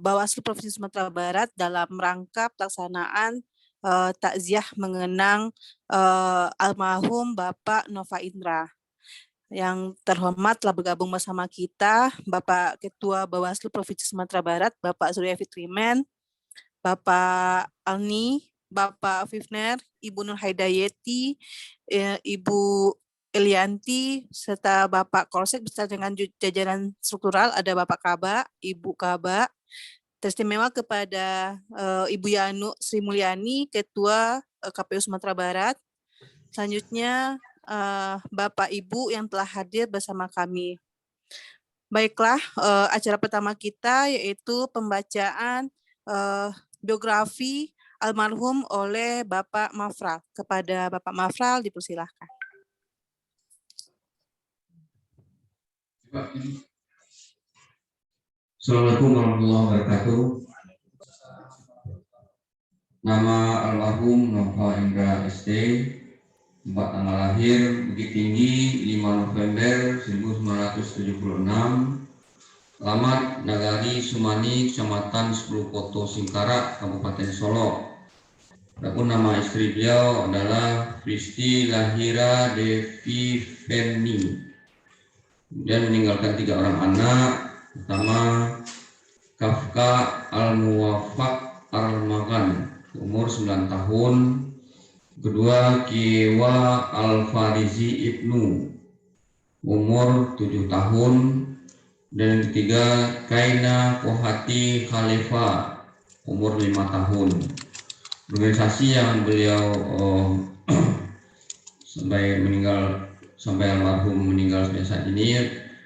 Bawaslu Provinsi Sumatera Barat dalam rangka pelaksanaan takziah mengenang almarhum Bapak Nova Indra. Yang terhormat telah bergabung bersama kita Bapak Ketua Bawaslu Provinsi Sumatera Barat, Bapak Surya Fitriman, Bapak Alni, Bapak Fifner, Ibu Nur Haidayati, Ibu Elianti, serta Bapak Kolsek beserta dengan jajaran struktural, ada Bapak Kaba, Ibu Kaba. Teristimewa kepada Ibu Yanu Sri Mulyani, Ketua KPU Sumatera Barat. Selanjutnya Bapak Ibu yang telah hadir bersama kami. Baiklah, acara pertama kita yaitu pembacaan biografi almarhum oleh Bapak Mafral. Kepada Bapak Mafral dipersilahkan. Assalamualaikum warahmatullahi wabarakatuh. Nama almarhum Nova Indra SD, tempat tanggal lahir Bukit Tinggi 5 November 1976, alamat Nagari Sumani, Kecamatan 10 Koto Singkarak, Kabupaten Solo. Adapun nama istri beliau adalah Kristi Lahira Devi Feni. Kemudian meninggalkan 3 orang anak, pertama Kafka Al-Muwafaq Al-Magan, umur 9 tahun. Kedua, Kiwa Al-Farizi Ibnu, umur 7 tahun. Dan yang ketiga, Kaina Kohati Khalifa, umur 5 tahun. Organisasi yang beliau sampai almarhum meninggal saat ini,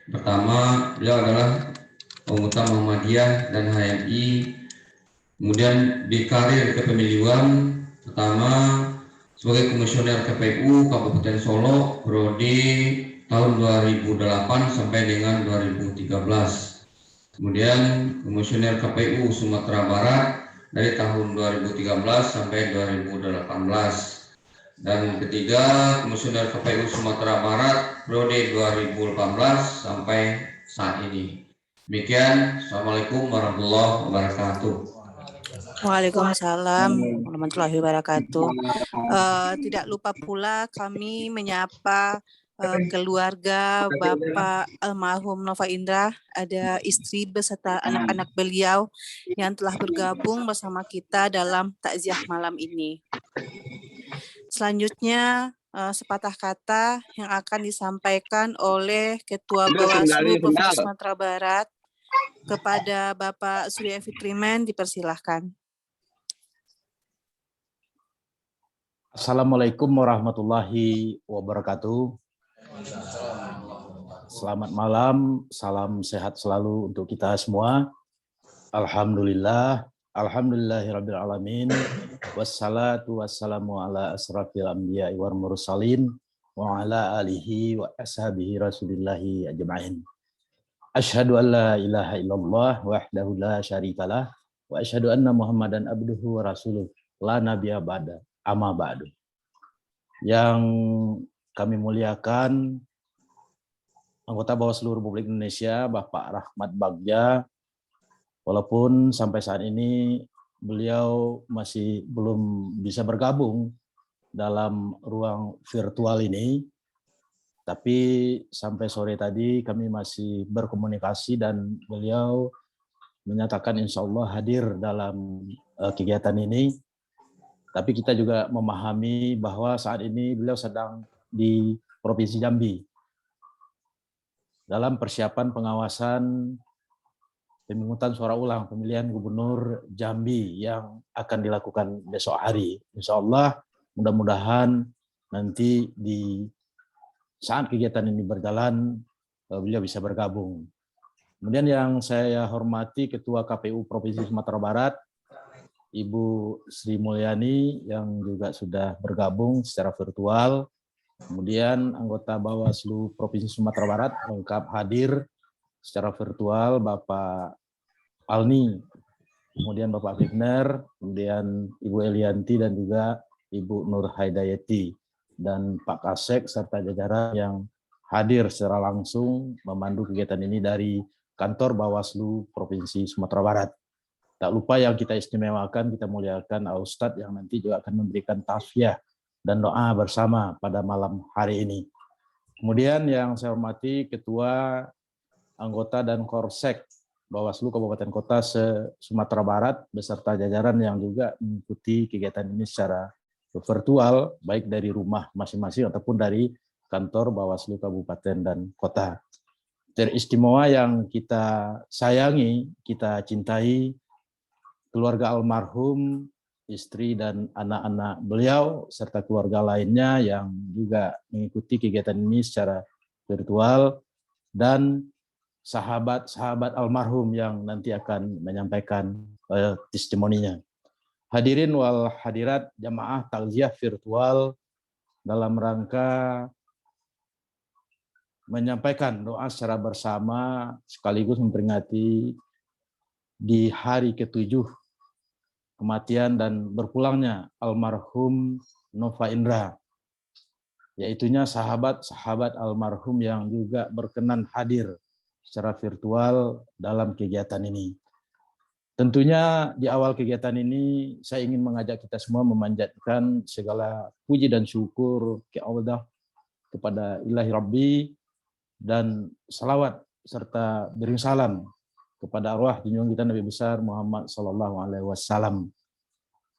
pertama beliau adalah anggota Muhammadiyah dan HMI. Kemudian di karir kepemiluan, pertama sebagai komisioner KPU Kabupaten Solo periode tahun 2008 sampai dengan 2013. Kemudian komisioner KPU Sumatera Barat dari tahun 2013 sampai 2018. Dan ketiga, komisioner KPU Sumatera Barat periode 2018 sampai saat ini. Demikian, Assalamualaikum warahmatullahi wabarakatuh. Waalaikumsalam warahmatullahi wabarakatuh. Tidak lupa pula kami menyapa keluarga Bapak almarhum Nova Indra, ada istri beserta anak-anak beliau yang telah bergabung bersama kita dalam takziah malam ini. Selanjutnya sepatah kata yang akan disampaikan oleh Ketua Bawaslu Provinsi Sumatera Barat kepada Bapak Surya Fitriman, dipersilahkan. Assalamualaikum warahmatullahi wabarakatuh. Selamat malam, salam sehat selalu untuk kita semua. Alhamdulillahirabbil alamin. Wassalatu wassalamu ala asrafil anbiya'i wal mursalin wa ala alihi wa ashabihi rasulillahi ajma'in. Asyhadu an la ilaha illallah wahdahu la syarikalah wa asyhadu anna Muhammadan abduhu wa rasuluh la nabiyya ba'da. Amma ba'du. Yang kami muliakan anggota Bawaslu Republik Indonesia Bapak Rahmat Bagja, walaupun sampai saat ini beliau masih belum bisa bergabung dalam ruang virtual ini, tapi sampai sore tadi kami masih berkomunikasi dan beliau menyatakan insya Allah hadir dalam kegiatan ini. Tapi kita juga memahami bahwa saat ini beliau sedang di Provinsi Jambi dalam persiapan pengawasan pemungutan suara ulang pemilihan gubernur Jambi yang akan dilakukan besok hari. Insya Allah mudah-mudahan nanti di saat kegiatan ini berjalan beliau bisa bergabung. Kemudian yang saya hormati Ketua KPU Provinsi Sumatera Barat, Ibu Sri Mulyani yang juga sudah bergabung secara virtual. Kemudian anggota Bawaslu Provinsi Sumatera Barat lengkap hadir secara virtual, Bapak Alni, kemudian Bapak Fifner, kemudian Ibu Elianti dan juga Ibu Nur Haidayati, dan Pak Kasek serta jajaran yang hadir secara langsung memandu kegiatan ini dari kantor Bawaslu Provinsi Sumatera Barat. Tak lupa yang kita istimewakan, kita muliakan Ustadz yang nanti juga akan memberikan tausiah dan doa bersama pada malam hari ini. Kemudian yang saya hormati Ketua, anggota dan Korsek Bawaslu Kabupaten Kota Sumatera Barat beserta jajaran yang juga mengikuti kegiatan ini secara virtual, baik dari rumah masing-masing ataupun dari kantor Bawaslu Kabupaten dan Kota. Teristimewa yang kita sayangi, kita cintai, keluarga almarhum, istri dan anak-anak beliau, serta keluarga lainnya yang juga mengikuti kegiatan ini secara virtual, dan sahabat-sahabat almarhum yang nanti akan menyampaikan testimoninya. Hadirin wal hadirat jamaah takziah virtual dalam rangka menyampaikan doa secara bersama sekaligus memperingati di hari ke-7 kematian dan berpulangnya almarhum Nova Indra, yaitunya sahabat-sahabat almarhum yang juga berkenan hadir secara virtual dalam kegiatan ini. Tentunya di awal kegiatan ini saya ingin mengajak kita semua memanjatkan segala puji dan syukur ke Allah, kepada Ilahi Rabbi, dan salawat serta beri salam kepada arwah junjungan kita Nabi besar Muhammad SAW.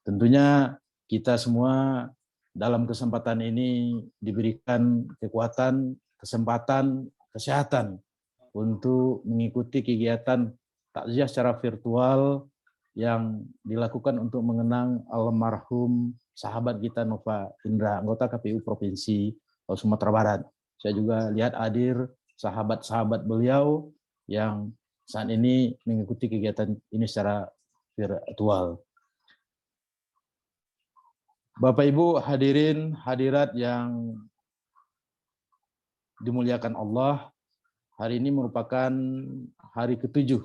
Tentunya kita semua dalam kesempatan ini diberikan kekuatan, kesempatan, kesehatan untuk mengikuti kegiatan takziah secara virtual yang dilakukan untuk mengenang almarhum sahabat kita Nova Indra, anggota KPU Provinsi Sumatera Barat. Saya juga lihat hadir sahabat-sahabat beliau yang saat ini mengikuti kegiatan ini secara virtual. Bapak Ibu hadirin hadirat yang dimuliakan Allah, hari ini merupakan hari ke-7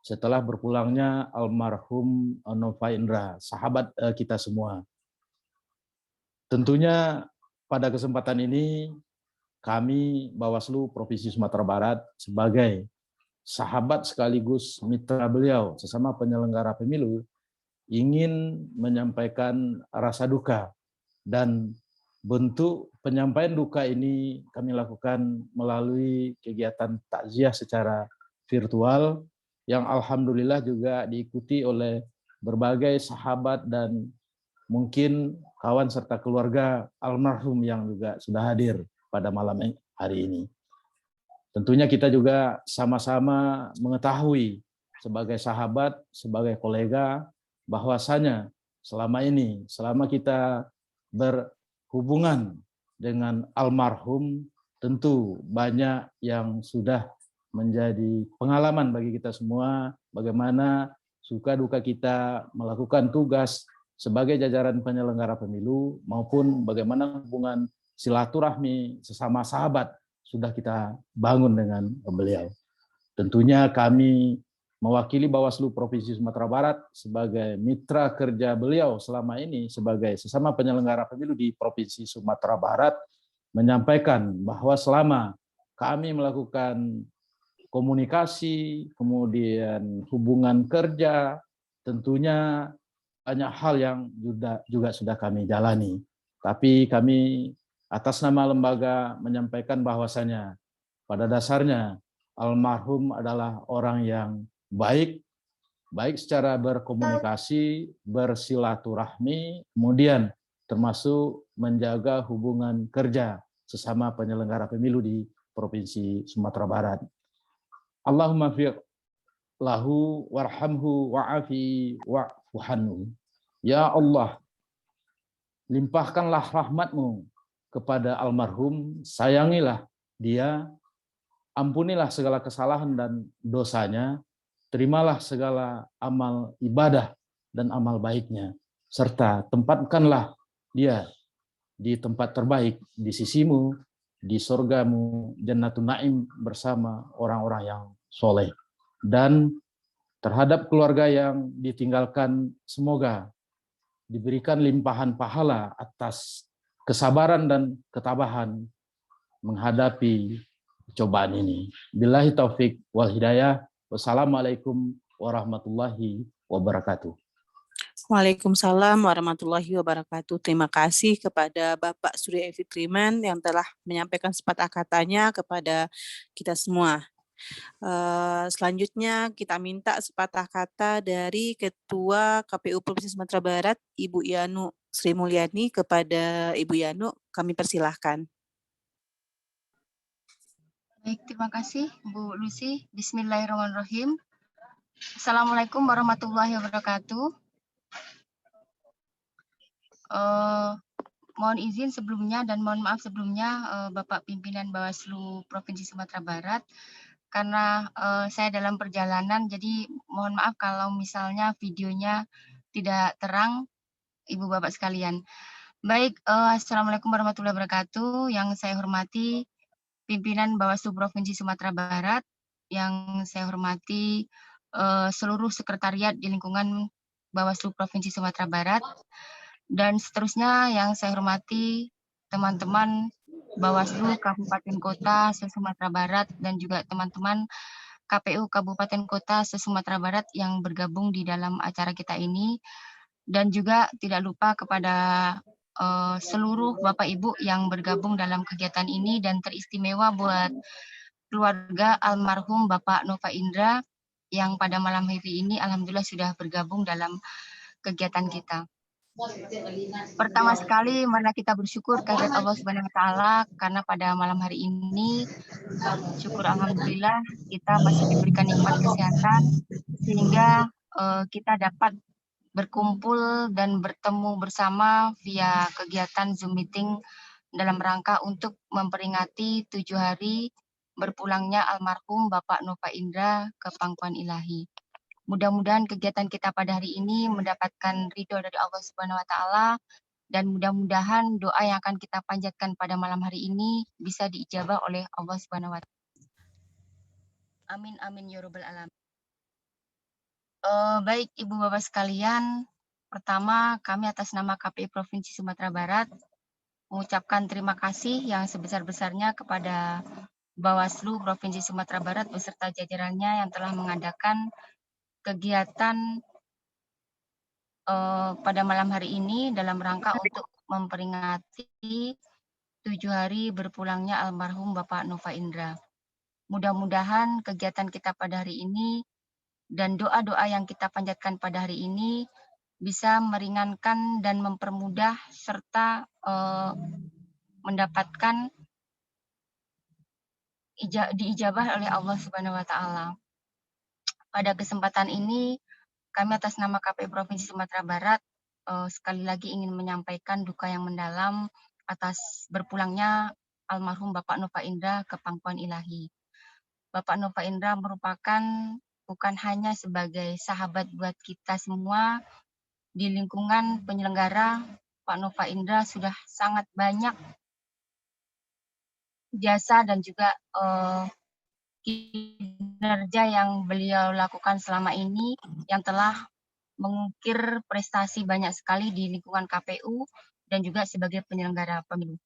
setelah berpulangnya almarhum Nova Indra, sahabat kita semua. Tentunya pada kesempatan ini kami Bawaslu Provinsi Sumatera Barat sebagai sahabat sekaligus mitra beliau sesama penyelenggara pemilu ingin menyampaikan rasa duka, dan bentuk penyampaian duka ini kami lakukan melalui kegiatan takziah secara virtual yang alhamdulillah juga diikuti oleh berbagai sahabat dan mungkin kawan serta keluarga almarhum yang juga sudah hadir pada malam hari ini. Tentunya kita juga sama-sama mengetahui sebagai sahabat, sebagai kolega, bahwasanya selama ini, selama kita berhubungan dengan almarhum, tentu banyak yang sudah menjadi pengalaman bagi kita semua, bagaimana suka duka kita melakukan tugas sebagai jajaran penyelenggara pemilu, maupun bagaimana hubungan silaturahmi sesama sahabat sudah kita bangun dengan beliau. Tentunya kami mewakili Bawaslu Provinsi Sumatera Barat sebagai mitra kerja beliau selama ini sebagai sesama penyelenggara pemilu di Provinsi Sumatera Barat, menyampaikan bahwa selama kami melakukan komunikasi, kemudian hubungan kerja, tentunya banyak hal yang juga sudah kami jalani. Tapi kami atas nama lembaga menyampaikan bahwasanya pada dasarnya almarhum adalah orang yang baik secara berkomunikasi, bersilaturahmi, kemudian termasuk menjaga hubungan kerja sesama penyelenggara pemilu di Provinsi Sumatera Barat. Allahumma fiq lahu warhamhu wa'afi wa'fuhanhu. Ya Allah, limpahkanlah rahmatmu kepada almarhum, sayangilah dia, ampunilah segala kesalahan dan dosanya, terimalah segala amal ibadah dan amal baiknya, serta tempatkanlah dia di tempat terbaik di sisimu, di surgamu, Jannatun Naim, bersama orang-orang yang soleh. Dan terhadap keluarga yang ditinggalkan, semoga diberikan limpahan pahala atas kesabaran dan ketabahan menghadapi cobaan ini. Billahi taufik wal hidayah. Wassalamualaikum warahmatullahi wabarakatuh. Waalaikumsalam warahmatullahi wabarakatuh. Terima kasih kepada Bapak Surya Evi Triman yang telah menyampaikan sepatah katanya kepada kita semua. Selanjutnya kita minta sepatah kata dari Ketua KPU Provinsi Sumatera Barat, Ibu Yanu Sri Mulyani. Kepada Ibu Yanu, kami persilahkan. Baik, terima kasih Bu Lucy. Bismillahirrahmanirrahim. Assalamualaikum warahmatullahi wabarakatuh. Mohon izin sebelumnya dan mohon maaf sebelumnya Bapak Pimpinan Bawaslu Provinsi Sumatera Barat, karena saya dalam perjalanan, jadi mohon maaf kalau misalnya videonya tidak terang, Ibu Bapak sekalian. Baik, Assalamualaikum warahmatullahi wabarakatuh. Yang saya hormati Pimpinan Bawaslu Provinsi Sumatera Barat, yang saya hormati seluruh sekretariat di lingkungan Bawaslu Provinsi Sumatera Barat, dan seterusnya yang saya hormati teman-teman Bawaslu Kabupaten Kota se-Sumatera Barat dan juga teman-teman KPU Kabupaten Kota se-Sumatera Barat yang bergabung di dalam acara kita ini, dan juga tidak lupa kepada seluruh Bapak Ibu yang bergabung dalam kegiatan ini, dan teristimewa buat keluarga almarhum Bapak Nova Indra yang pada malam hari ini alhamdulillah sudah bergabung dalam kegiatan kita. Pertama sekali marilah kita bersyukur kehadirat Allah Subhanahu wa taala karena pada malam hari ini syukur alhamdulillah kita masih diberikan nikmat kesehatan sehingga kita dapat berkumpul dan bertemu bersama via kegiatan Zoom meeting dalam rangka untuk memperingati 7 hari berpulangnya almarhum Bapak Nova Indra ke pangkuan ilahi. Mudah-mudahan kegiatan kita pada hari ini mendapatkan ridho dari Allah Subhanahu wa taala, dan mudah-mudahan doa yang akan kita panjatkan pada malam hari ini bisa diijabah oleh Allah Subhanahu wa taala. Amin amin ya rabbal alamin. Baik Ibu Bapak sekalian, pertama kami atas nama KPU Provinsi Sumatera Barat mengucapkan terima kasih yang sebesar-besarnya kepada Bawaslu Provinsi Sumatera Barat beserta jajarannya yang telah mengadakan kegiatan pada malam hari ini dalam rangka untuk memperingati 7 hari berpulangnya almarhum Bapak Nova Indra. Mudah-mudahan kegiatan kita pada hari ini dan doa-doa yang kita panjatkan pada hari ini bisa meringankan dan mempermudah serta mendapatkan diijabah oleh Allah Subhanahu wa taala. Pada kesempatan ini kami atas nama KPU Provinsi Sumatera Barat sekali lagi ingin menyampaikan duka yang mendalam atas berpulangnya almarhum Bapak Nova Indra ke pangkuan ilahi. Bapak Nova Indra merupakan bukan hanya sebagai sahabat buat kita semua di lingkungan penyelenggara. Pak Nova Indra sudah sangat banyak jasa dan juga kinerja yang beliau lakukan selama ini yang telah mengukir prestasi banyak sekali di lingkungan KPU dan juga sebagai penyelenggara pemilu.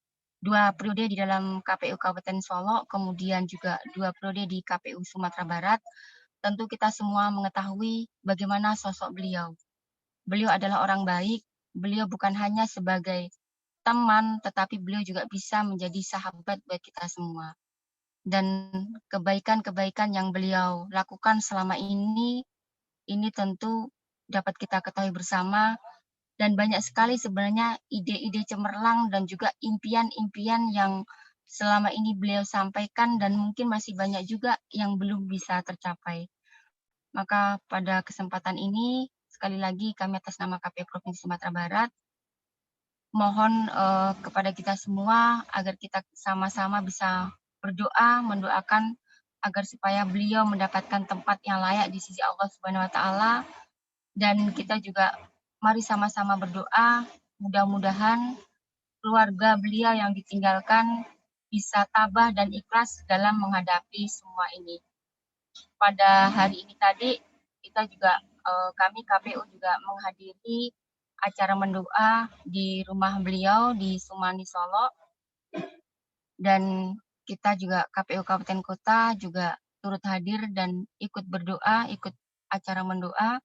2 periode di dalam KPU Kabupaten Solok, kemudian juga 2 periode di KPU Sumatera Barat. Tentu kita semua mengetahui bagaimana sosok beliau. Beliau adalah orang baik, beliau bukan hanya sebagai teman, tetapi beliau juga bisa menjadi sahabat buat kita semua. Dan kebaikan-kebaikan yang beliau lakukan selama ini tentu dapat kita ketahui bersama, dan banyak sekali sebenarnya ide-ide cemerlang dan juga impian-impian yang selama ini beliau sampaikan dan mungkin masih banyak juga yang belum bisa tercapai. Maka pada kesempatan ini sekali lagi kami atas nama KPU Provinsi Sumatera Barat mohon kepada kita semua agar kita sama-sama bisa berdoa, mendoakan agar supaya beliau mendapatkan tempat yang layak di sisi Allah Subhanahu wa taala, dan kita juga mari sama-sama berdoa mudah-mudahan keluarga beliau yang ditinggalkan bisa tabah dan ikhlas dalam menghadapi semua ini. Pada hari ini tadi kita juga kami KPU juga menghadiri acara mendoa di rumah beliau di Sumani Solo, dan kita juga KPU Kabupaten Kota juga turut hadir dan ikut berdoa, ikut acara mendoa.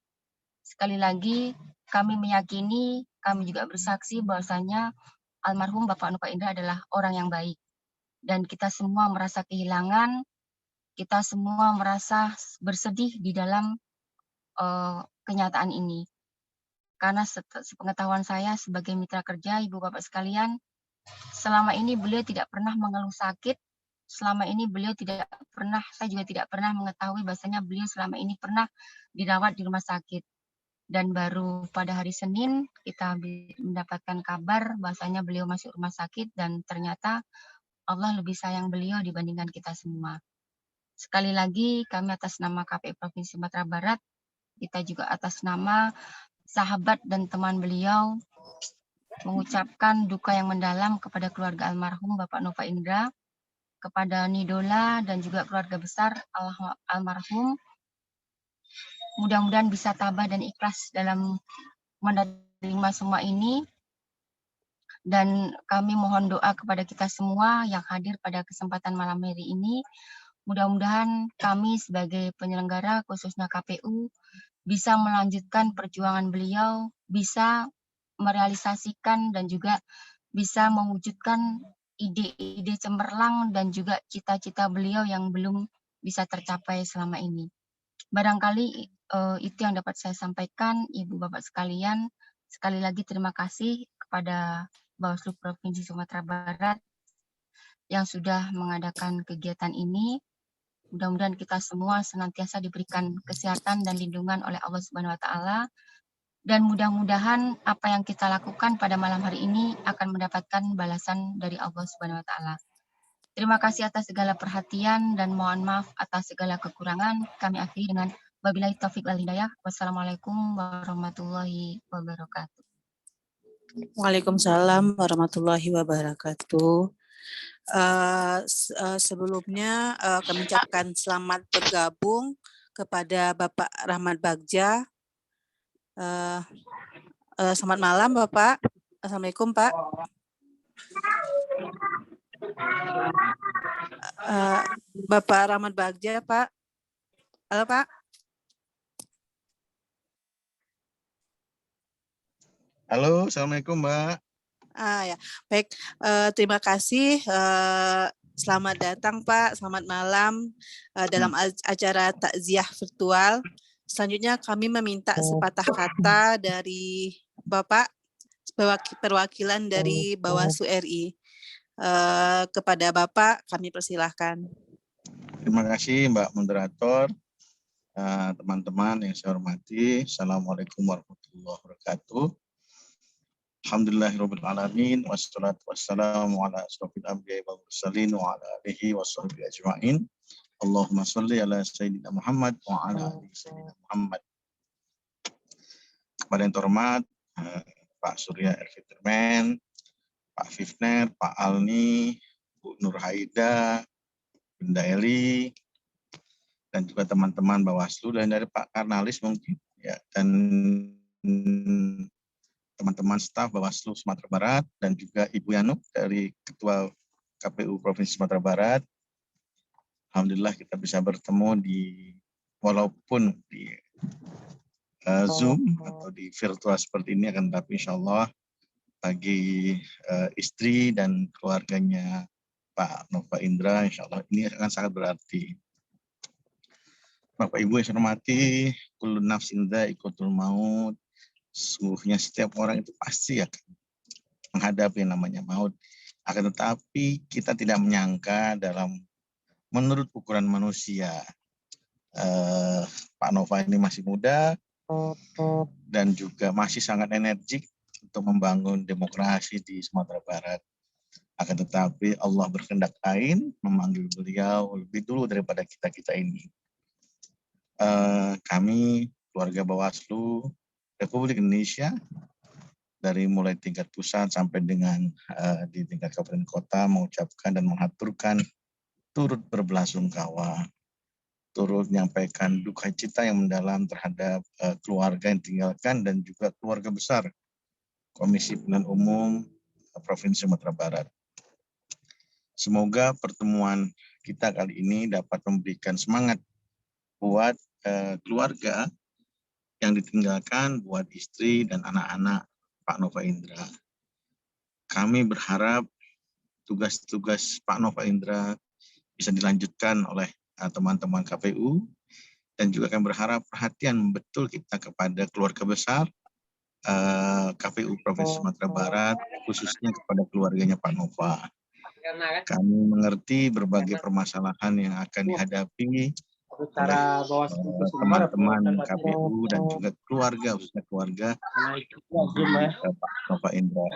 Sekali lagi kami meyakini, kami juga bersaksi bahwasanya almarhum Bapak Nova Indra adalah orang yang baik. Dan kita semua merasa kehilangan, kita semua merasa bersedih di dalam kenyataan ini. Karena sepengetahuan saya sebagai mitra kerja, Ibu Bapak sekalian, selama ini beliau tidak pernah mengeluh sakit, selama ini beliau tidak pernah, saya juga tidak pernah mengetahui bahwasanya beliau selama ini pernah dirawat di rumah sakit. Dan baru pada hari Senin kita mendapatkan kabar bahwasanya beliau masuk rumah sakit dan ternyata Allah lebih sayang beliau dibandingkan kita semua. Sekali lagi kami atas nama KPU Provinsi Sumatera Barat, kita juga atas nama sahabat dan teman beliau mengucapkan duka yang mendalam kepada keluarga almarhum Bapak Nova Indra, kepada Nidola dan juga keluarga besar almarhum. Mudah-mudahan bisa tabah dan ikhlas dalam menerima semua ini. Dan kami mohon doa kepada kita semua yang hadir pada kesempatan malam hari ini. Mudah-mudahan kami sebagai penyelenggara khususnya KPU bisa melanjutkan perjuangan beliau, bisa merealisasikan dan juga bisa mewujudkan ide-ide cemerlang dan juga cita-cita beliau yang belum bisa tercapai selama ini. Barangkali itu yang dapat saya sampaikan, Ibu Bapak sekalian. Sekali lagi terima kasih kepada Bawaslu Provinsi Sumatera Barat yang sudah mengadakan kegiatan ini. Mudah-mudahan kita semua senantiasa diberikan kesehatan dan lindungan oleh Allah Subhanahu wa taala. Dan mudah-mudahan apa yang kita lakukan pada malam hari ini akan mendapatkan balasan dari Allah Subhanahu wa taala. Terima kasih atas segala perhatian dan mohon maaf atas segala kekurangan. Kami akhiri dengan wabillahi taufik wal hidayah. Wassalamualaikum warahmatullahi wabarakatuh. Waalaikumsalam warahmatullahi wabarakatuh. Sebelumnya kami ucapkan selamat bergabung kepada Bapak Rahmat Bagja. Selamat malam Bapak. Assalamualaikum Pak. Bapak Rahmat Bagja Pak. Halo Pak. Halo, Assalamualaikum Mbak. Ya, baik. Terima kasih. Selamat datang Pak. Selamat malam dalam acara takziah virtual. Selanjutnya kami meminta sepatah kata dari Bapak perwakilan dari Bawaslu RI. Kepada Bapak kami persilahkan. Terima kasih Mbak Moderator, teman-teman yang saya hormati. Assalamualaikum warahmatullahi wabarakatuh. Alhamdulillahirabbil alamin wassalatu wassalamu ala asrofil anbiya'i wal mursalin wa ala alihi washabbihi ajmain. Allahumma shalli ala sayyidina Muhammad wa ala ali sayyidina Muhammad. Kepada yang terhormat Pak Surya Erfiturmen, Pak Fifner, Pak Alni, Bu Nur Haida, Bunda Eli, dan juga teman-teman Bawaslu dan dari Pak Karnalis mungkin ya, dan teman-teman staf Bawaslu Sumatera Barat dan juga Ibu Yanuk dari Ketua KPU Provinsi Sumatera Barat. Alhamdulillah kita bisa bertemu walaupun di Zoom atau di virtual seperti ini, akan tetapi insya Allah bagi istri dan keluarganya Pak Nova Indra, insya Allah ini akan sangat berarti. Bapak Ibu yang saya hormati, kullu nafsin dha'iqatul maut. Sesungguhnya setiap orang itu pasti akan menghadapi yang namanya maut. Akan tetapi kita tidak menyangka menurut ukuran manusia, Pak Nova ini masih muda dan juga masih sangat energik untuk membangun demokrasi di Sumatera Barat. Akan tetapi Allah berkehendak lain, memanggil beliau lebih dulu daripada kita-kita ini. Kami keluarga Bawaslu Republik Indonesia dari mulai tingkat pusat sampai dengan di tingkat kabupaten kota mengucapkan dan mengaturkan turut berbelasungkawa, turut menyampaikan duka cita yang mendalam terhadap keluarga yang ditinggalkan dan juga keluarga besar Komisi Pemilihan Umum Provinsi Sumatera Barat. Semoga pertemuan kita kali ini dapat memberikan semangat buat keluarga yang ditinggalkan, buat istri dan anak-anak Pak Nova Indra. Kami berharap tugas-tugas Pak Nova Indra bisa dilanjutkan oleh teman-teman KPU, dan juga kami berharap perhatian betul kita kepada keluarga besar KPU Provinsi Sumatera Barat, khususnya kepada keluarganya Pak Nova. Kami mengerti berbagai permasalahan yang akan dihadapi oleh teman-teman KPU dan juga keluarga, khususnya keluarga Pak Nova Indra.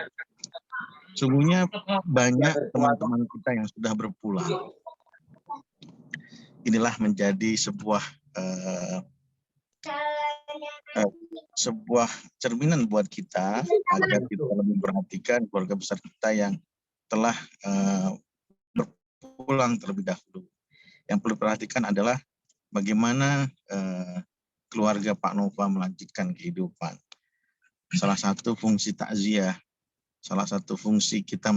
Sungguhnya banyak teman-teman kita yang sudah berpulang. Inilah menjadi sebuah cerminan buat kita agar kita lebih memperhatikan keluarga besar kita yang telah berpulang terlebih dahulu. Yang perlu diperhatikan adalah bagaimana keluarga Pak Nova melanjutkan kehidupan. Salah satu fungsi takziah, salah satu fungsi kita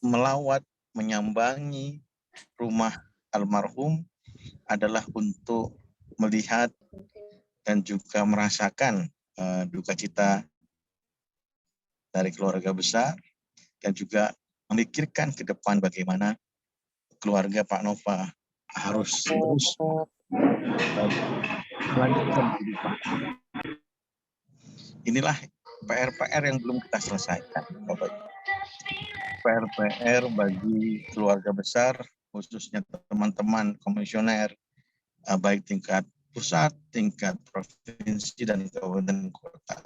melawat, menyambangi rumah almarhum adalah untuk melihat dan juga merasakan duka cita dari keluarga besar, dan juga memikirkan ke depan bagaimana keluarga Pak Nova harus terus melanjutkan kehidupan. Inilah PR-PR yang belum kita selesaikan, Bapak. PR-PR bagi keluarga besar, khususnya teman-teman komisioner, baik tingkat pusat, tingkat provinsi, dan kabupaten kota.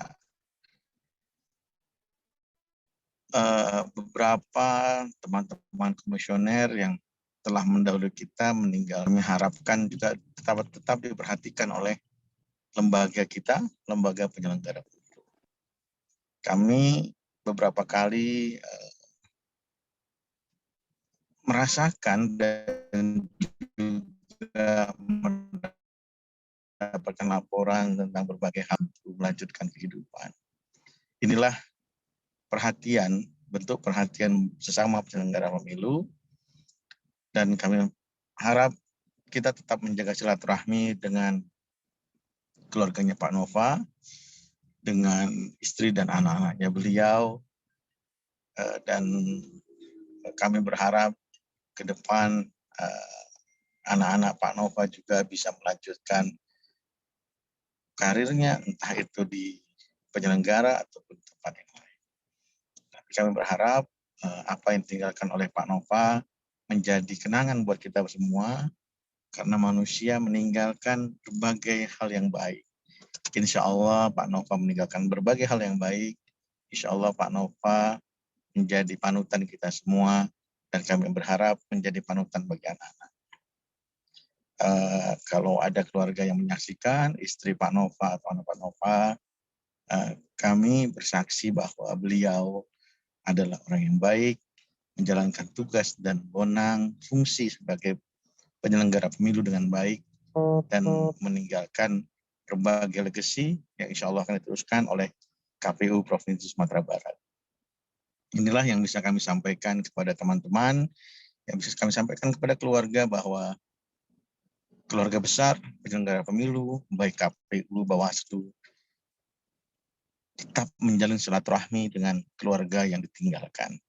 Beberapa teman-teman komisioner yang telah mendahului kita meninggal, kami harapkan juga tetap diperhatikan oleh lembaga kita, lembaga penyelenggara pemilu. Kami beberapa kali merasakan dan juga mendapatkan laporan tentang berbagai hal untuk melanjutkan kehidupan. Inilah bentuk perhatian sesama penyelenggara pemilu, dan kami harap kita tetap menjaga silaturahmi dengan keluarganya Pak Nova, dengan istri dan anak-anaknya beliau, dan kami berharap ke depan anak-anak Pak Nova juga bisa melanjutkan karirnya, entah itu di penyelenggara ataupun tempat yang lain. Tapi kami berharap apa yang ditinggalkan oleh Pak Nova menjadi kenangan buat kita semua, karena manusia meninggalkan berbagai hal yang baik. Insya Allah Pak Nova meninggalkan berbagai hal yang baik. Insya Allah Pak Nova menjadi panutan kita semua, dan kami berharap menjadi panutan bagi anak-anak. Kalau ada keluarga yang menyaksikan, istri Pak Nova atau anak Pak Nova, kami bersaksi bahwa beliau adalah orang yang baik, menjalankan tugas dan wewenang fungsi sebagai penyelenggara pemilu dengan baik, dan meninggalkan berbagai legasi yang insya Allah akan diteruskan oleh KPU Provinsi Sumatera Barat. Inilah yang bisa kami sampaikan kepada teman-teman, yang bisa kami sampaikan kepada keluarga, bahwa keluarga besar penyelenggara pemilu, baik KPU, Bawaslu, tetap menjalin silaturahmi dengan keluarga yang ditinggalkan.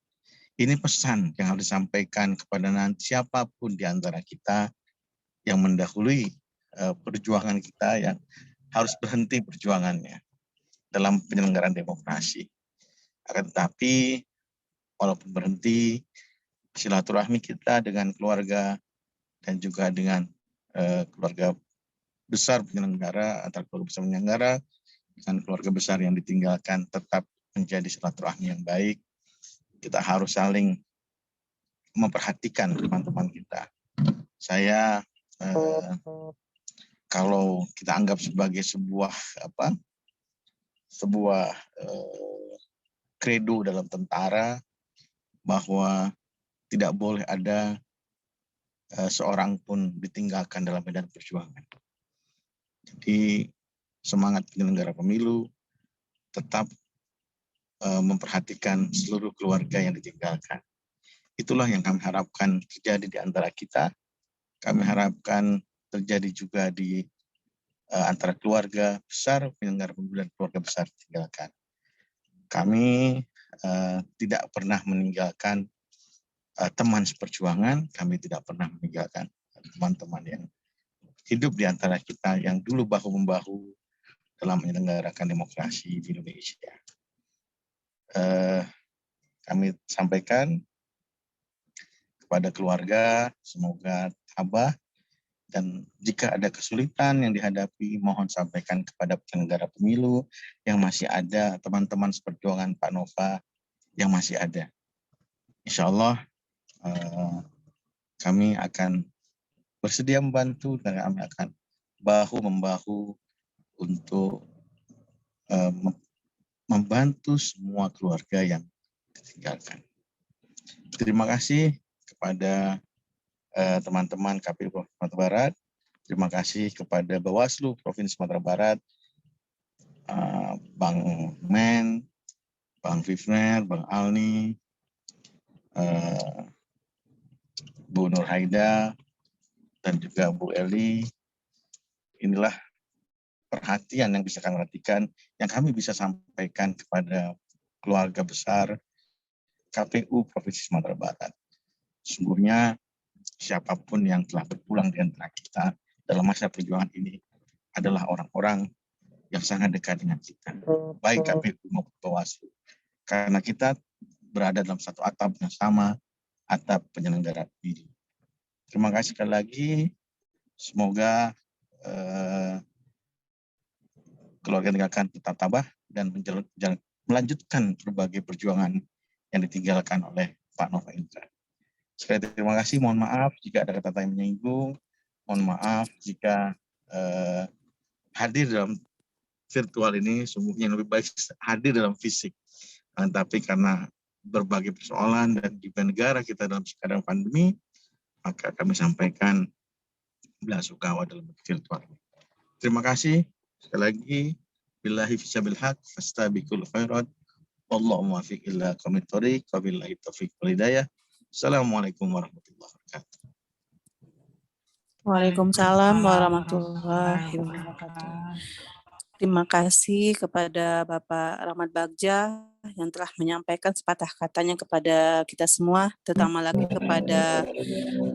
Ini pesan yang harus disampaikan kepada siapapun di antara kita yang mendahului perjuangan kita, yang harus berhenti perjuangannya dalam penyelenggaraan demokrasi. Akan tetapi, walaupun berhenti, silaturahmi kita dengan keluarga dan juga dengan keluarga besar penyelenggara, antara keluarga besar penyelenggara dengan keluarga besar yang ditinggalkan, tetap menjadi silaturahmi yang baik. Kita harus saling memperhatikan teman-teman kita. Saya kalau kita anggap sebagai sebuah kredo dalam tentara, bahwa tidak boleh ada seorang pun ditinggalkan dalam medan perjuangan. Jadi semangat penyelenggara pemilu tetap memperhatikan seluruh keluarga yang ditinggalkan. Itulah yang kami harapkan terjadi di antara kita. Kami harapkan terjadi juga di antara keluarga besar, penyelenggara pemilu dan keluarga besar ditinggalkan. Kami tidak pernah meninggalkan teman seperjuangan, kami tidak pernah meninggalkan teman-teman yang hidup di antara kita yang dulu bahu-membahu dalam menyelenggarakan demokrasi di Indonesia. Kami sampaikan kepada keluarga, semoga tabah, dan jika ada kesulitan yang dihadapi, mohon sampaikan kepada penyelenggara pemilu yang masih ada, teman-teman seperjuangan Pak Nova yang masih ada. Insya Allah kami akan bersedia membantu dan kami akan bahu-membahu untuk membantu semua keluarga yang ditinggalkan. Terima kasih kepada teman-teman KPU Provinsi Sumatera Barat. Terima kasih kepada Bawaslu Provinsi Sumatera Barat, Bang Men, Bang Vivner, Bang Alni, Bu Nur Haida, dan juga Bu Eli. Inilah perhatian yang bisa kami perhatikan, yang kami bisa sampaikan kepada keluarga besar KPU Provinsi Sumatera Barat. Sesungguhnya siapapun yang telah berpulang di antara kita dalam masa perjuangan ini adalah orang-orang yang sangat dekat dengan kita, baik KPU maupun Bawaslu, karena kita berada dalam satu atap yang sama, atap penyelenggara pemilu. Terima kasih sekali lagi. Semoga keluarga tinggalkan tetap tabah dan melanjutkan berbagai perjuangan yang ditinggalkan oleh Pak Nova Indra. Sekali terima kasih, mohon maaf jika ada kata-kata yang menyinggung, mohon maaf jika hadir dalam virtual ini sungguhnya lebih baik hadir dalam fisik. Tapi karena berbagai persoalan dan juga negara kita dalam keadaan pandemi, maka kami sampaikan bela sungkawa dalam virtual ini. Terima kasih sekali lagi. Billahi fisabil haq, fastabiqul khairat, wallahu muwaffiq ila aqwamit thoriq, wabillahi taufiq wal hidayah. Assalamualaikum warahmatullahi wabarakatuh. Waalaikumsalam warahmatullahi wabarakatuh. Terima kasih kepada Bapak Rahmat Bagja yang telah menyampaikan sepatah katanya kepada kita semua, terutama lagi kepada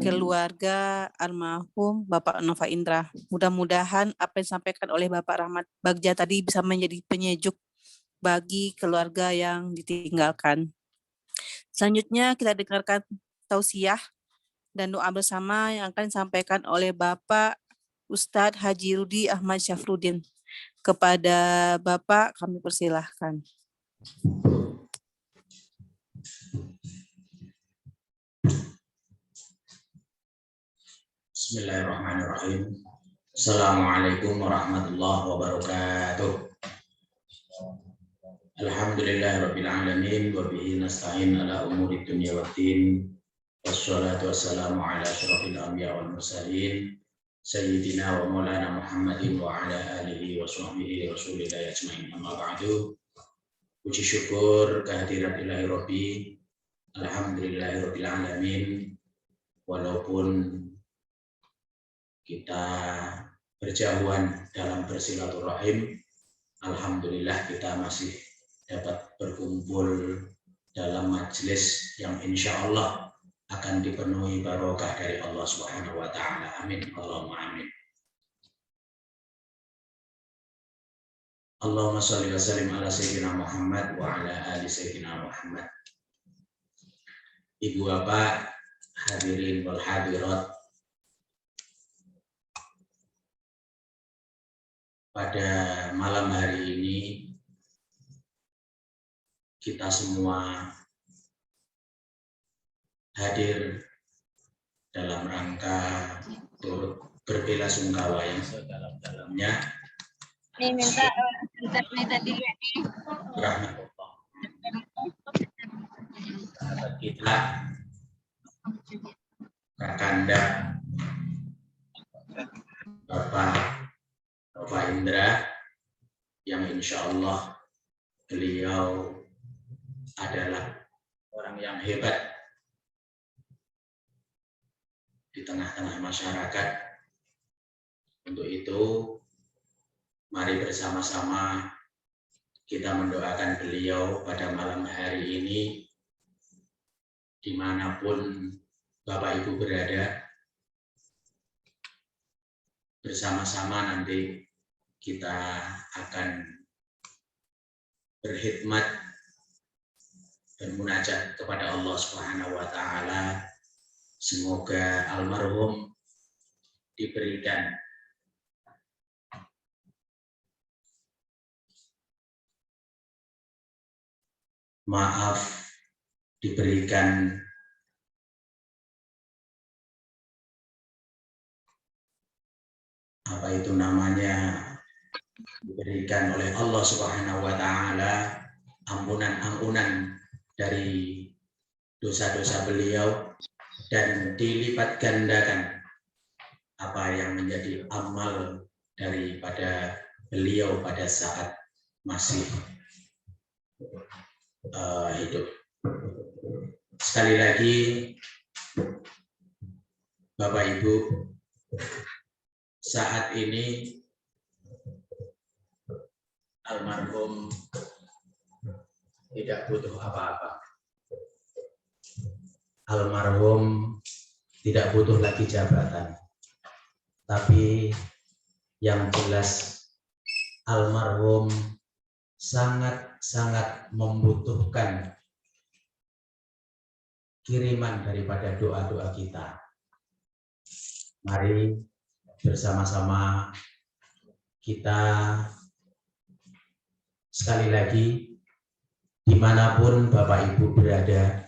keluarga almarhum Bapak Nova Indra. Mudah-mudahan apa yang disampaikan oleh Bapak Rahmat Bagja tadi bisa menjadi penyejuk bagi keluarga yang ditinggalkan. Selanjutnya kita dengarkan tausiah dan doa bersama yang akan disampaikan oleh Bapak Ustadz Haji Rudi Ahmad Syafruddin. Kepada Bapak kami persilahkan. Bismillahirrahmanirrahim. Assalamualaikum warahmatullahi wabarakatuh. Alhamdulillahirabbil alamin wa bihi nasta'in ala umuri dunya waddin. Wassalatu wassalamu ala asyrofil anbiya wal mursalin sayyidina wa maulana Muhammadin wa ala alihi wa sahbihi rasulillahi ajmain. Amma ba'du. Puji syukur kehadirat ilahi Rabbi, alhamdulillahirabbil alamin. Walaupun kita berjauhan dalam bersilaturahim, alhamdulillah kita masih dapat berkumpul dalam majelis yang insya Allah akan dipenuhi barokah dari Allah Subhanahu wa taala. Amin. Allahumma amin. Allahumma shalli wa sallim ala sayyidina Muhammad wa ala ali sayyidina Muhammad. Ibu bapak hadirin wal hadirat, pada malam hari ini kita semua hadir dalam rangka turut berbelasungkawa yang sedalam-dalamnya kita Kakanda Bapak Nova Indra yang insya Allah beliau adalah orang yang hebat di tengah-tengah masyarakat. Untuk itu, mari bersama-sama kita mendoakan beliau pada malam hari ini, dimanapun Bapak Ibu berada. Bersama-sama nanti kita akan berkhidmat dan munajat kepada Allah Subhanahu wa taala. Semoga almarhum diberikan maaf, diberikan diberikan oleh Allah Subhanahu wa taala ampunan-ampunan dari dosa-dosa beliau, dan dilipat gandakan apa yang menjadi amal daripada beliau pada saat masih hidup. Sekali lagi, Bapak Ibu, saat ini almarhum tidak butuh apa-apa. Almarhum tidak butuh lagi jabatan. Tapi yang jelas almarhum sangat-sangat membutuhkan kiriman daripada doa-doa kita. Mari bersama-sama kita sekali lagi, dimanapun Bapak Ibu berada,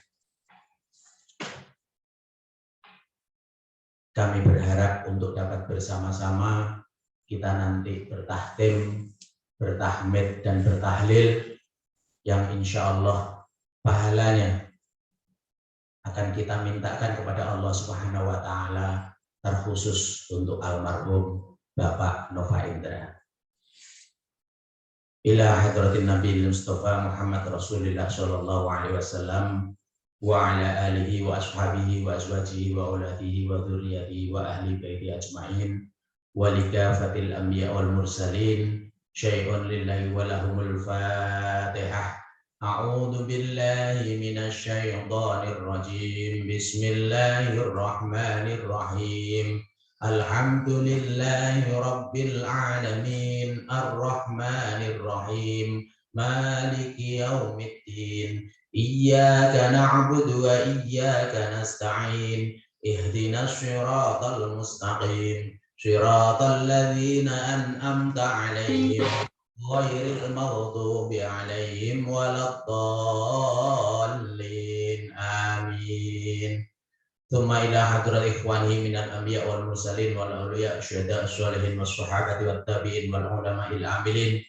kami berharap untuk dapat bersama-sama kita nanti bertahtim, bertahmid, dan bertahlil yang insya Allah pahalanya akan kita mintakan kepada Allah Subhanahu wa taala, terkhusus untuk almarhum Bapak Nova Indra. Ila hadratin Nabi Mustafa Muhammad Rasulullah sallallahu alaihi wasallam wa ala alihi wa ashabihi wa azwajihi wa auladihi wa dzurriyyatihi wa ahli baiti ajmain wa likafatil anbiya wal mursalin syai'un lillahi wa lahumul fatihah. A'udzu billahi minasy syaithanir rajim. Bismillahirrahmanirrahim. Alhamdulillahi rabbil alamin, arrahmanir rahim, maliki yaumiddin. Iyyaka na'budu wa iyyaka nasta'in. Ihdinas siratal mustaqim, siratal ladzina an'amta 'alaihim ghairil maghdubi 'alaihim waladdallin. Amin. Tsumma ila hadrat ikhwanihi minal anbiya wal mursalin wal awliya syuhada sholihin was sahabati wat tabi'in wal ulama il amilin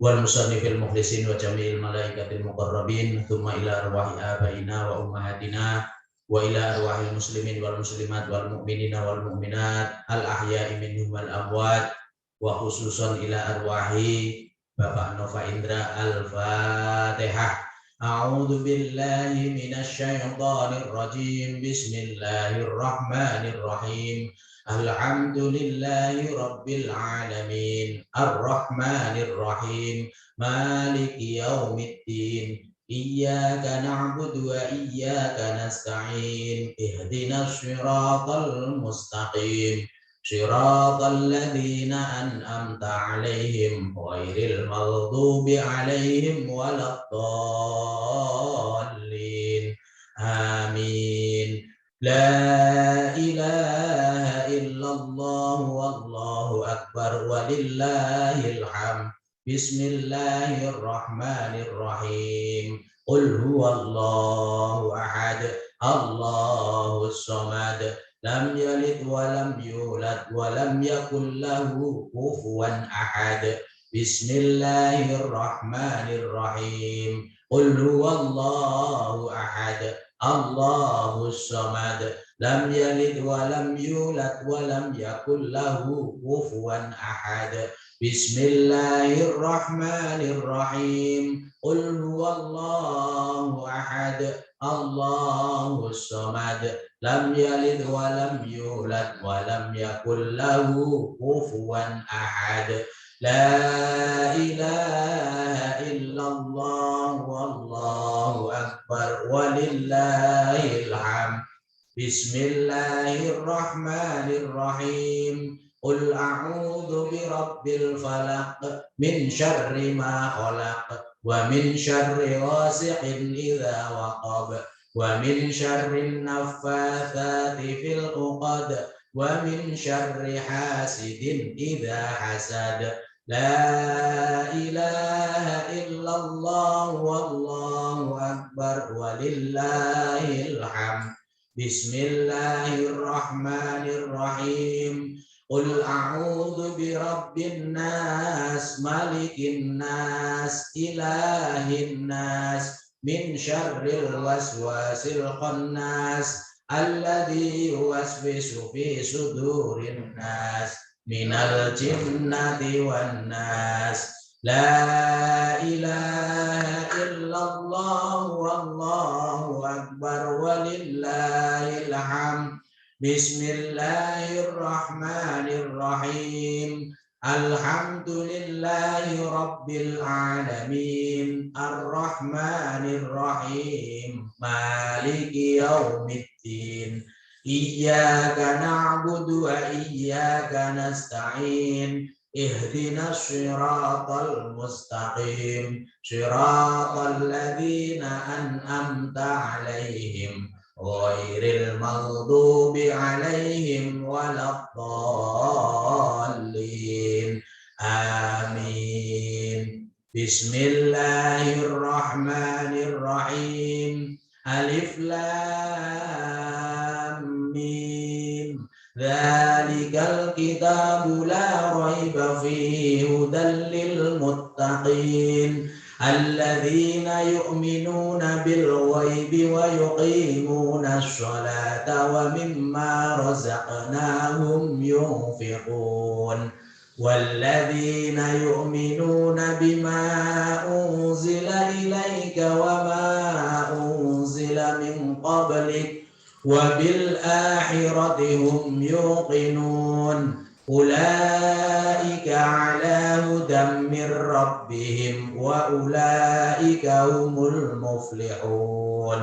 wal musannifil mukhlisin wa jami'il malaikatil muqarrabin. Tsumma ila arwahi abaina wa ummahatina wa ila arwahil muslimin wal muslimat wal mu'minina wal mu'minat al ahya'i minhum wal amwat, wa khususan ila arwahi Bapak Nova Indra. Al-Fatihah. A'udzu billahi minasy syaithanir rajim. Bismillahirrahmanirrahim. Alhamdulillahi rabbil alamin, arrahmanir rahim, maliki yaumiddin. Iyyaka na'budu wa iyyaka nasta'in. Ihdinas siratal mustaqim, siratal ladzina an'amta 'alaihim ghairil maghdubi 'alaihim waladdallin. Amin. La ilaha illallah wallahu akbar walillahil hamd. Bismillahirrahmanirrahim. Qul huwallahu ahad, Allahus samad, lam yalid wa lam yulad wa lam yakul lahu kufuwan ahad. Bismillahirrahmanirrahim. Qul huwallahu ahad, Allahus samad, lam yalid wa lam yulad wa lam yakul lahu kufuwan ahad. Bismillahirrahmanirrahim. Qul huwallahu ahad, Allahus samad, lam yalid wa lam yulad wa lam yakul lahu kufuwan ahad. La ilaha illallah wallahu akbar walillahil hamd. Bismillahirrahmanirrahim. Qul a'udzu birabbil falaq min syarri ma khalaq wa min syarri ghasiqin idza waqab wa min syarri naffatsati fil 'uqad wa min syarri hasidin idza hasad. La ilaha illallah wallahu akbar walillahil hamd. Bismillahirrahmanirrahim. Qul a'udzu birabbin nas malikin nas ilahin nas min syarril waswasil khannas alladzi yuwaswisu fi sudurin nas minal jinnati wan nas. La ilaha illallah wallahu akbar walillahil hamd. Bismillahirrahmanirrahim. Alhamdulillahi rabbil alamin. Arrahmanirrahim. Maliki yaumiddin. Iyyaka na'budu wa iyyaka nasta'in. Ihdinas siratal mustaqim. Siratal ladzina an'amta 'alaihim ghairil maghdubi 'alaihim waladdallin. Amin. Bismillahirrahmanirrahim. Alif lam mim. Dzalikal kitabu la raiba fihi hudan lil muttaqin alladzina yu'minuna bil ghaibi wa yuqimuna sholata wa mimma razaqnahum yunfiqun. والذين يؤمنون بما أنزل إليك وما أنزل من قبلك وبالآخرة هم يوقنون. أولئك على هدى من ربهم وأولئك هم المفلحون.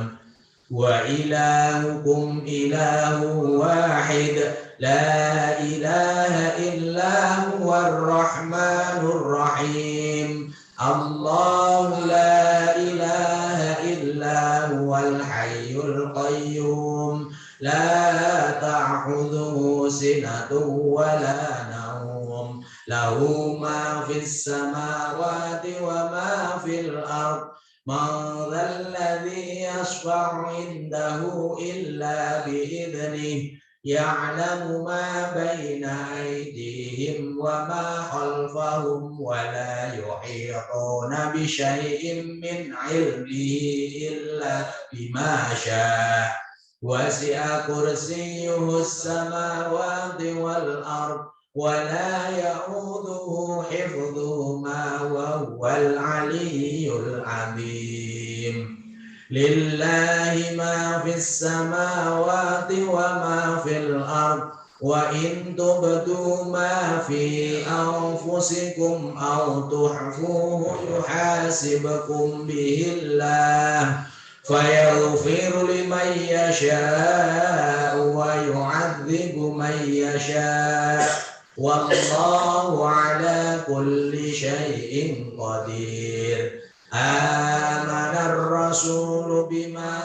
وإلهكم إله واحد لا إله إلا هو الرحمن الرحيم. الله لا إله إلا هو الحي القيوم لا تأخذه سنة ولا نوم له ما في السماوات وما في الأرض. من ذا الذي يشفع عنده إلا بإذنه يعلم ما بين أيديهم وما خلفهم ولا يحيطون بشيء من علمه إلا بما شاء. وسع كرسيه السماوات والأرض ولا يؤوده حفظهما وهو العلي العظيم. لله ما في السماوات وما في الأرض وإن تبدوا ما في أنفسكم أو تخفوه يحاسبكم به الله فيغفر لمن يشاء ويعذب من يشاء والله على كل شيء قدير. آمن الرسول بما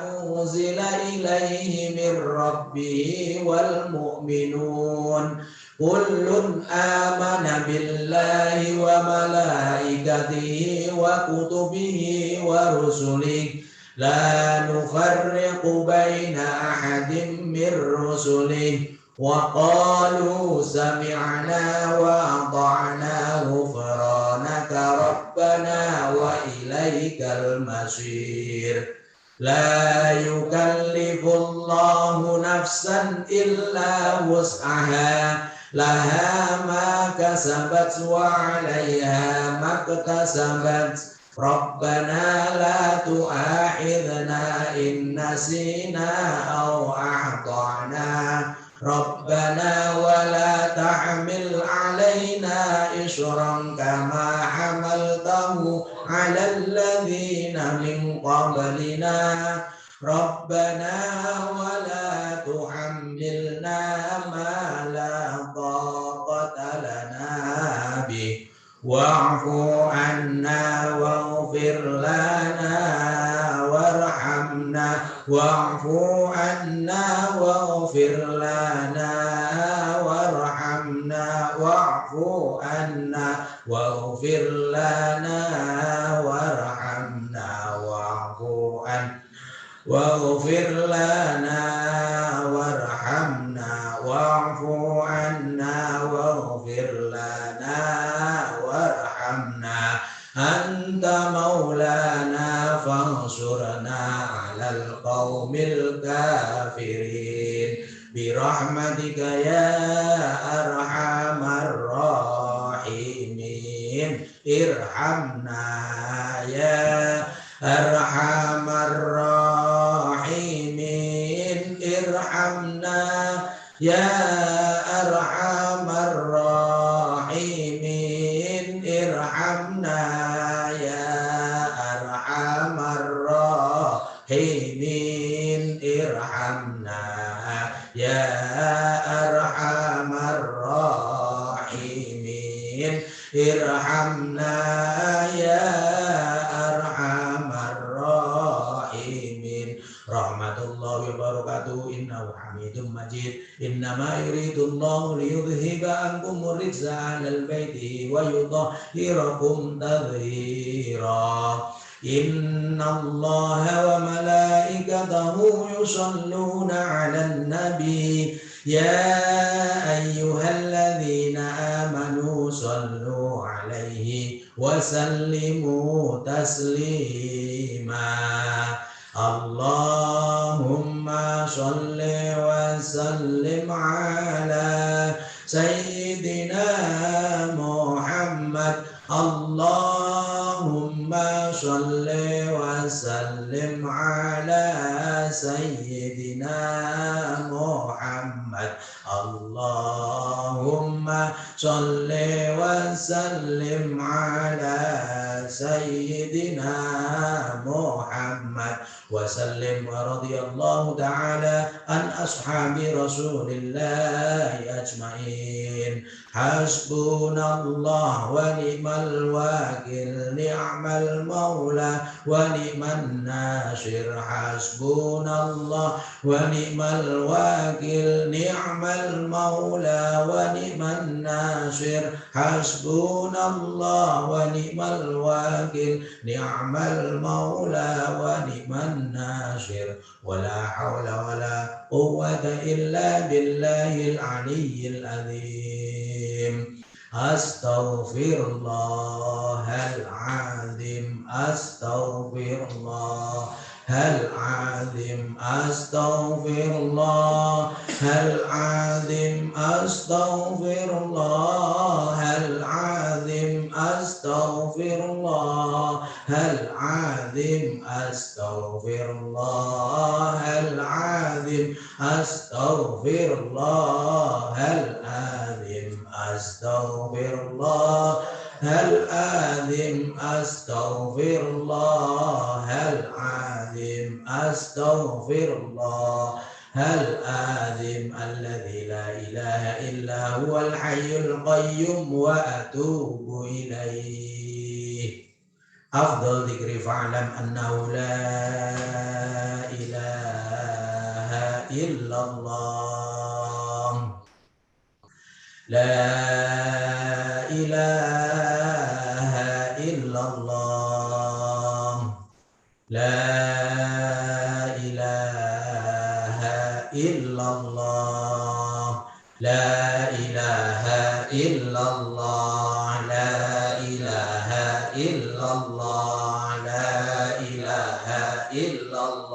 أنزل إليه من ربه والمؤمنون كل آمن بالله وملائكته وكتبه ورسله لا نفرق بين أحد من رسله وقالوا سمعنا وأطعنا غفرانك ربنا وإليك المصير. لا يكلف الله نفسا إلا وسعها لها ما كسبت وعليها ما اكتسبت ربنا لا تؤاخذنا إن نسينا أو أخطأنا ربنا ولا تحمل علينا إصرا كما حملته على الذين من قبلنا ربنا ولا تحملنا ما لا طاقة لنا به واعف عنا واغفر لنا وارحمنا واعف عنا واغفر لنا وارحمنا واعف عنا واغفر لنا وارحمنا واعف عنا واغفر لنا وارحمنا واعف عنا واغفر لنا وارحمنا أنت مولانا فانصرنا على القوم الكافرين برحمتك يا أرحم الراحمين ارحمنا يا أرحم الراحمين ارحمنا يا أرحم الراحمين ارحمنا يا أرحم الراحمين ارحمنا يا أرحم الراحمين ارحمنا يا أرحم الراحمين رحمة الله وبركاته إنه حميد مجيد إنما يريد الله ليذهب عنكم الرجس أهل البيت ويطهركم تطهيرا إن الله وملائكته يصلون على النبي يا أيها الذين آمنوا صلوا عليه وسلموا تسليما اللهم صل وسلم على سيدنا محمد اللهم صل وسلم على سيدنا محمد اللهم صل وسلم على سيدنا محمد وسلم ورضي الله تعالى عن أصحاب رسول الله أجمعين حسبنا الله ونعم الوكيل نعم المولى ونعم الناصر حسبنا الله ونعم الوكيل نعم المولى ونعم الناصر حسبنا الله ونعم الوكيل نعم المولى ونعم الناصر ولا حول ولا قوة إلا بالله العلي العظيم أستغفر الله العظيم أستغفر الله العظيم أستغفر الله العظيم أستغفر الله العظيم أستغفر الله العظيم أستغفر الله العظيم أستغفر الله العظيم أستغفر الله العظيم أستغفر الله العظيم أستغفر الله العظيم الذي لا إله إلا هو الحي القيوم وأتوب إليه أفضل ذكر فاعلم أنه لا إله إلا الله لا إله إلا الله لا إله إلا الله لا إله إلا الله لا إله إلا الله لا إله إلا الله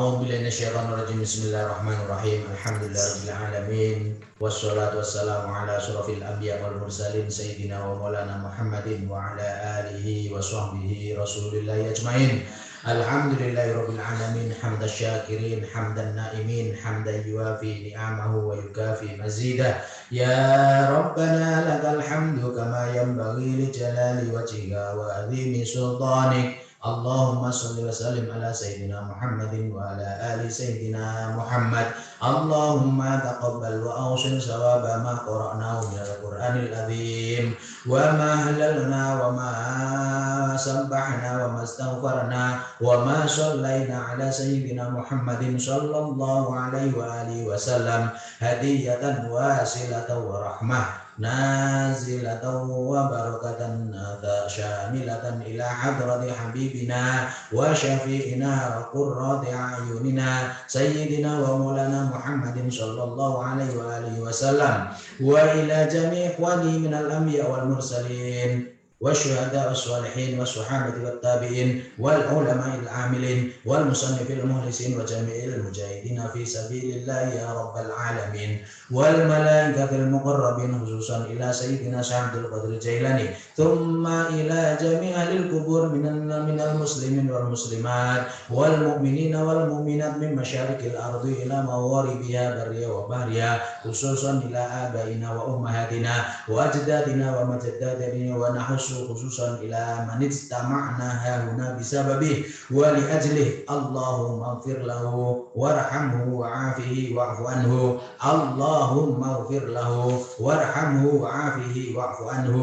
A'udzu billahi minasyaitonir rajim. Bismillahirrahmanirrahim. Alhamdulillahirabbil alamin. Wassalatu wassalamu ala asyrofil anbiya wal mursalin sayyidina wa maulana Muhammadin wa ala alihi wa sahbihi rasulillahi ajmain. Alhamdulillahirabbil alamin. Hamdasy syakirin, hamdan naimin, hamdan yuwafi ni'amahu wa yukafi mazidah. Ya Rabbana lakal hamdu kama yanbaghi li jalali wajhika wa 'azimi sultanik. Allahumma sholli wa sallim ala sayyidina Muhammadin wa ala ali sayyidina Muhammad. Allahumma taqabbal wa awsil sawaba ma qara'nahu min al-Qur'anil azim wa ma halalna wa ma sabbahna wa ma astaghfarna wa ma shallaina ala sayyidina Muhammadin sallallahu alaihi wa alihi wasallam hadiyatan wasilatan wa rahmah nazilatan wa barakatan syamilatan ila hadrati habibina wa syafi'ina wa qurrati a'yunina sayyidina wa maulana Muhammadin sallallahu alaihi wa alihi wasallam wa ila jami' ikhwani minal anbiya wal mursalin والشهداء والصالحين والصحابة والتابعين والعلماء العاملين والمصنف المخلصين وجميع المجاهدين في سبيل الله يا رب العالمين والملائكة المقربين خصوصا إلى سيدنا عبد القادر الجيلاني ثم إلى جميع أهل القبور من المسلمين والمسلمات والمؤمنين والمؤمنات من مشارق الأرض إلى مغاربها بريا وبحرها خصوصا إلى آبائنا وأمهاتنا وأجدادنا ومجداتنا ونحس خصوصا إلى من اجتمعنا هنا بسببه ولأجله اللهم اغفر له وارحمه وعافه واعف عنه اللهم اغفر له وارحمه وعافه واعف عنه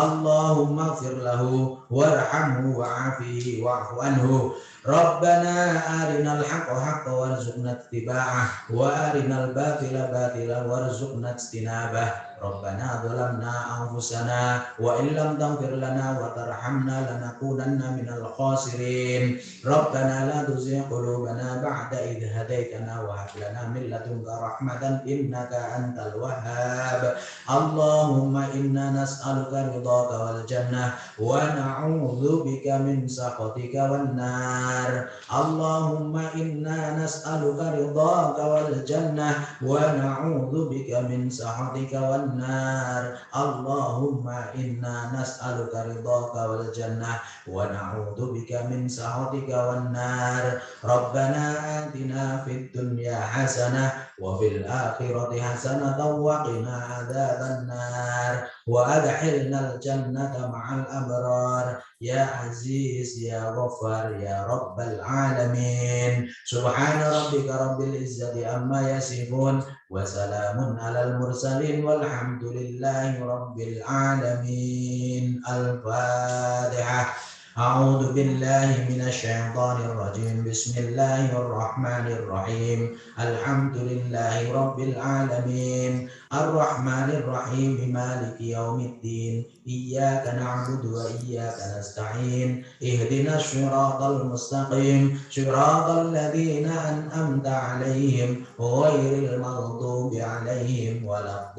اللهم اغفر له وارحمه وعافه واعف عنه ربنا أرنا الحق حقا وارزقنا اتباعه وأرنا الباطل باطلا وارزقنا اجتنابه ربنا ظلمنا أنفسنا وإن لم تغفر لنا وترحمنا لنكونن من الخاسرين ربنا لا تزغ قلوبنا بعد إذ هديتنا وهب لنا من لدنك رحمة إنك أنت الوهاب اللهم إنا نسألك رضاك والجنة ونعوذ بك من سخطك والنار اللهم إنا نسألك رضاك والجنة ونعوذ بك من سخطك والنار اللهم إنا نسألك رضاك والجنة ونعوذ بك من سخطك والنار ربنا آتنا في الدنيا حسنة وفي الآخرة حسنة وقنا عذاب النار وأدخلنا الجنة مع الأبرار يا عزيز يا غفار يا رب العالمين سبحان ربك رب العزة عما يصفون وسلام على المرسلين والحمد لله رب العالمين الفاتحة أعوذ بالله من الشيطان الرجيم بسم الله الرحمن الرحيم الحمد لله رب العالمين الرحمن الرحيم مالك يوم الدين إياك نعبد وإياك نستعين اهدنا الصراط المستقيم صراط الذين أنعمت عليهم غير المغضوب عليهم ولا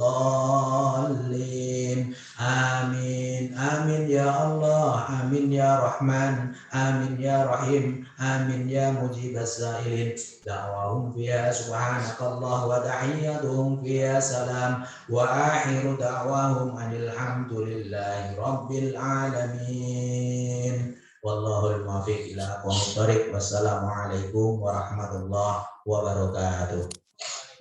الضالين آمين آمين يا الله آمين يا رحمن آمين يا رحيم آمين يا مجيب السائلين دعواهم فيها سبحانك الله وتحيتهم فيها سلام وآخر دعواهم أن الحمد لله رب العالمين والله الموفق إلى أقوم الطريق والسلام عليكم ورحمة الله وبركاته.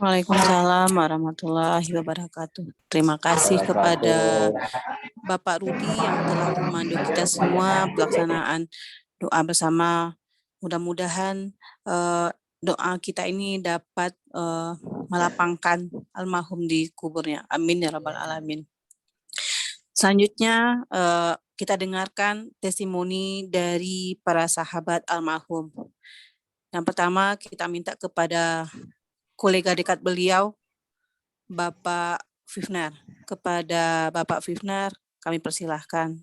Waalaikumsalam warahmatullahi wabarakatuh. Terima kasih kepada Bapak Rudi yang telah memandu kita semua pelaksanaan doa bersama. Mudah-mudahan doa kita ini dapat melapangkan almarhum di kuburnya. Amin ya rabbal alamin. Selanjutnya kita dengarkan testimoni dari para sahabat almarhum. Yang pertama kita minta kepada kolega dekat beliau, Bapak Fifnar. Kepada Bapak Fifnar, kami persilahkan.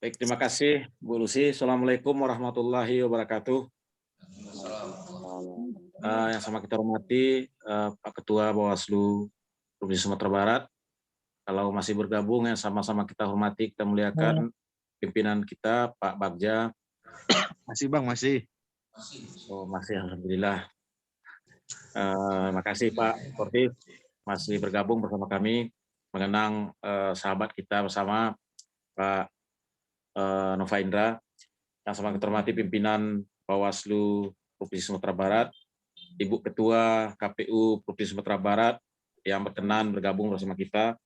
Baik, terima kasih Bu Lucy. Assalamualaikum warahmatullahi wabarakatuh. Yang sama kita hormati Pak Ketua Bawaslu Provinsi Sumatera Barat. Kalau masih bergabung, yang sama-sama kita hormati, kita muliakan pimpinan kita Pak Bagja. Masih Bang, masih. Oh, masih, alhamdulillah. Makasih Pak Sportif masih bergabung bersama kami mengenang sahabat kita bersama Pak Nova Indra. Yang sama terhormati pimpinan Bawaslu Provinsi Sumatera Barat, Ibu Ketua KPU Provinsi Sumatera Barat yang berkenan bergabung bersama kita,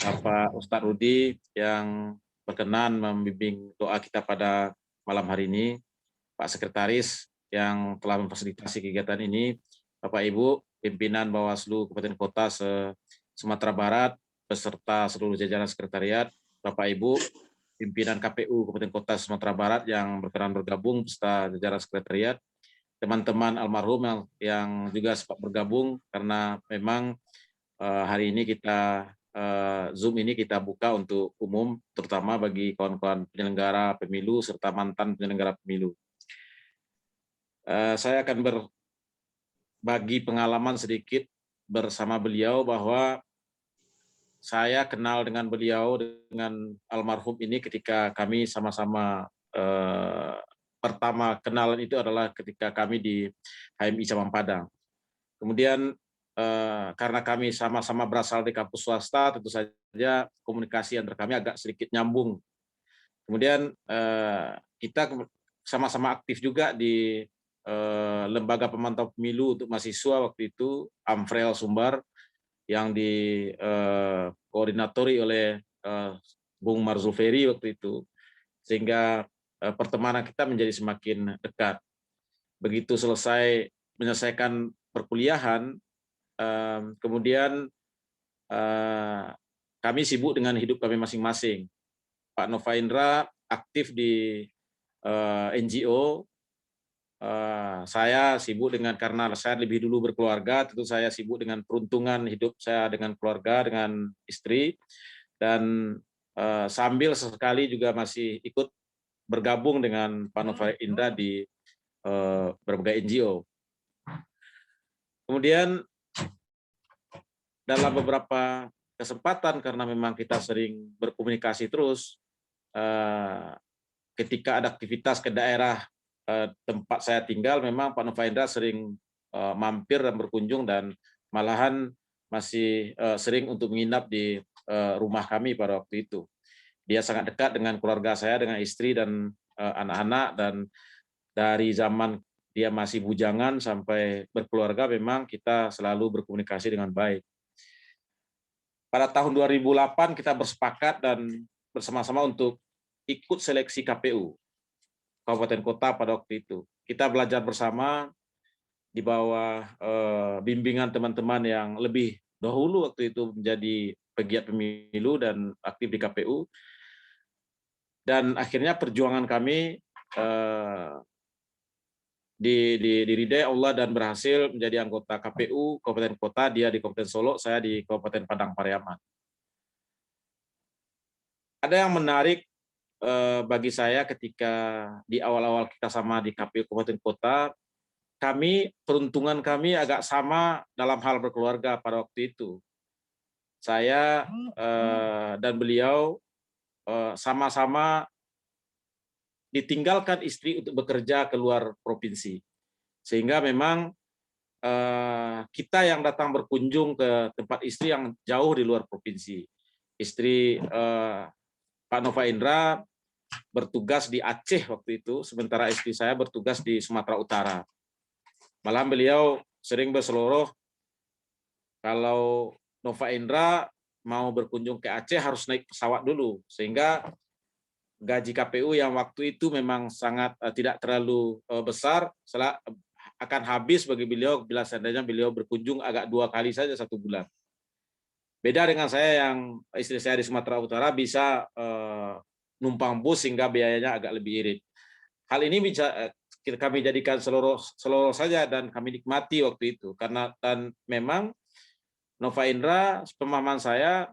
Bapak Ustadz Rudi yang berkenan membimbing doa kita pada malam hari ini, Pak Sekretaris yang telah memfasilitasi kegiatan ini, Bapak Ibu pimpinan Bawaslu Kabupaten Kota Sumatera Barat beserta seluruh jajaran sekretariat, Bapak Ibu pimpinan KPU Kabupaten Kota Sumatera Barat yang berkenan bergabung beserta jajaran sekretariat, teman-teman almarhum yang juga sempat bergabung karena memang hari ini kita Zoom ini kita buka untuk umum, terutama bagi kawan-kawan penyelenggara pemilu serta mantan penyelenggara pemilu. Saya akan berbagi pengalaman sedikit bersama beliau bahwa saya kenal dengan beliau, dengan almarhum ini ketika kami sama-sama pertama kenalan itu adalah ketika kami di HMI Cabang Padang. Kemudian karena kami sama-sama berasal di kampus swasta, tentu saja komunikasi antara kami agak sedikit nyambung. Kemudian kita sama-sama aktif juga di Lembaga Pemantau Pemilu untuk Mahasiswa waktu itu, Amfrel Sumbar, yang dikoordinatori oleh Bung Marzuferi waktu itu, sehingga pertemanan kita menjadi semakin dekat. Begitu selesai menyelesaikan perkuliahan, kemudian kami sibuk dengan hidup kami masing-masing. Pak Nova Indra aktif di NGO, saya sibuk dengan, karena saya lebih dulu berkeluarga, tentu saya sibuk dengan peruntungan hidup saya dengan keluarga, dengan istri, dan sambil sesekali juga masih ikut bergabung dengan Pak Nova Indra di berbagai NGO. Kemudian dalam beberapa kesempatan, karena memang kita sering berkomunikasi terus, ketika ada aktivitas ke daerah tempat saya tinggal, memang Pak Nova Indra sering mampir dan berkunjung, dan malahan masih sering untuk menginap di rumah kami pada waktu itu. Dia sangat dekat dengan keluarga saya, dengan istri dan anak-anak, dan dari zaman dia masih bujangan sampai berkeluarga memang kita selalu berkomunikasi dengan baik. Pada tahun 2008 kita bersepakat dan bersama-sama untuk ikut seleksi KPU Kabupaten Kota pada waktu itu. Kita belajar bersama di bawah bimbingan teman-teman yang lebih dahulu waktu itu menjadi pegiat pemilu dan aktif di KPU. Dan akhirnya perjuangan kami diridai Allah dan berhasil menjadi anggota KPU Kabupaten Kota, dia di Kabupaten Solo, saya di Kabupaten Padang Pariaman. Ada yang menarik bagi saya ketika di awal-awal kita sama di KPU Kabupaten Kota, peruntungan kami agak sama dalam hal berkeluarga pada waktu itu. Saya dan beliau sama-sama ditinggalkan istri untuk bekerja keluar provinsi. Sehingga memang kita yang datang berkunjung ke tempat istri yang jauh di luar provinsi. Istri Pak Nova Indra bertugas di Aceh waktu itu, sementara istri saya bertugas di Sumatera Utara. Malah beliau sering berseloroh, kalau Nova Indra mau berkunjung ke Aceh harus naik pesawat dulu, sehingga gaji KPU yang waktu itu memang sangat tidak terlalu besar, akan habis bagi beliau bila seandainya beliau berkunjung agak 2 kali saja 1 bulan. Beda dengan saya yang istri saya di Sumatera Utara bisa numpang bus sehingga biayanya agak lebih irit. Hal ini kami jadikan seluruh saja dan kami nikmati waktu itu, karena dan memang Nova Indra, pemahaman saya,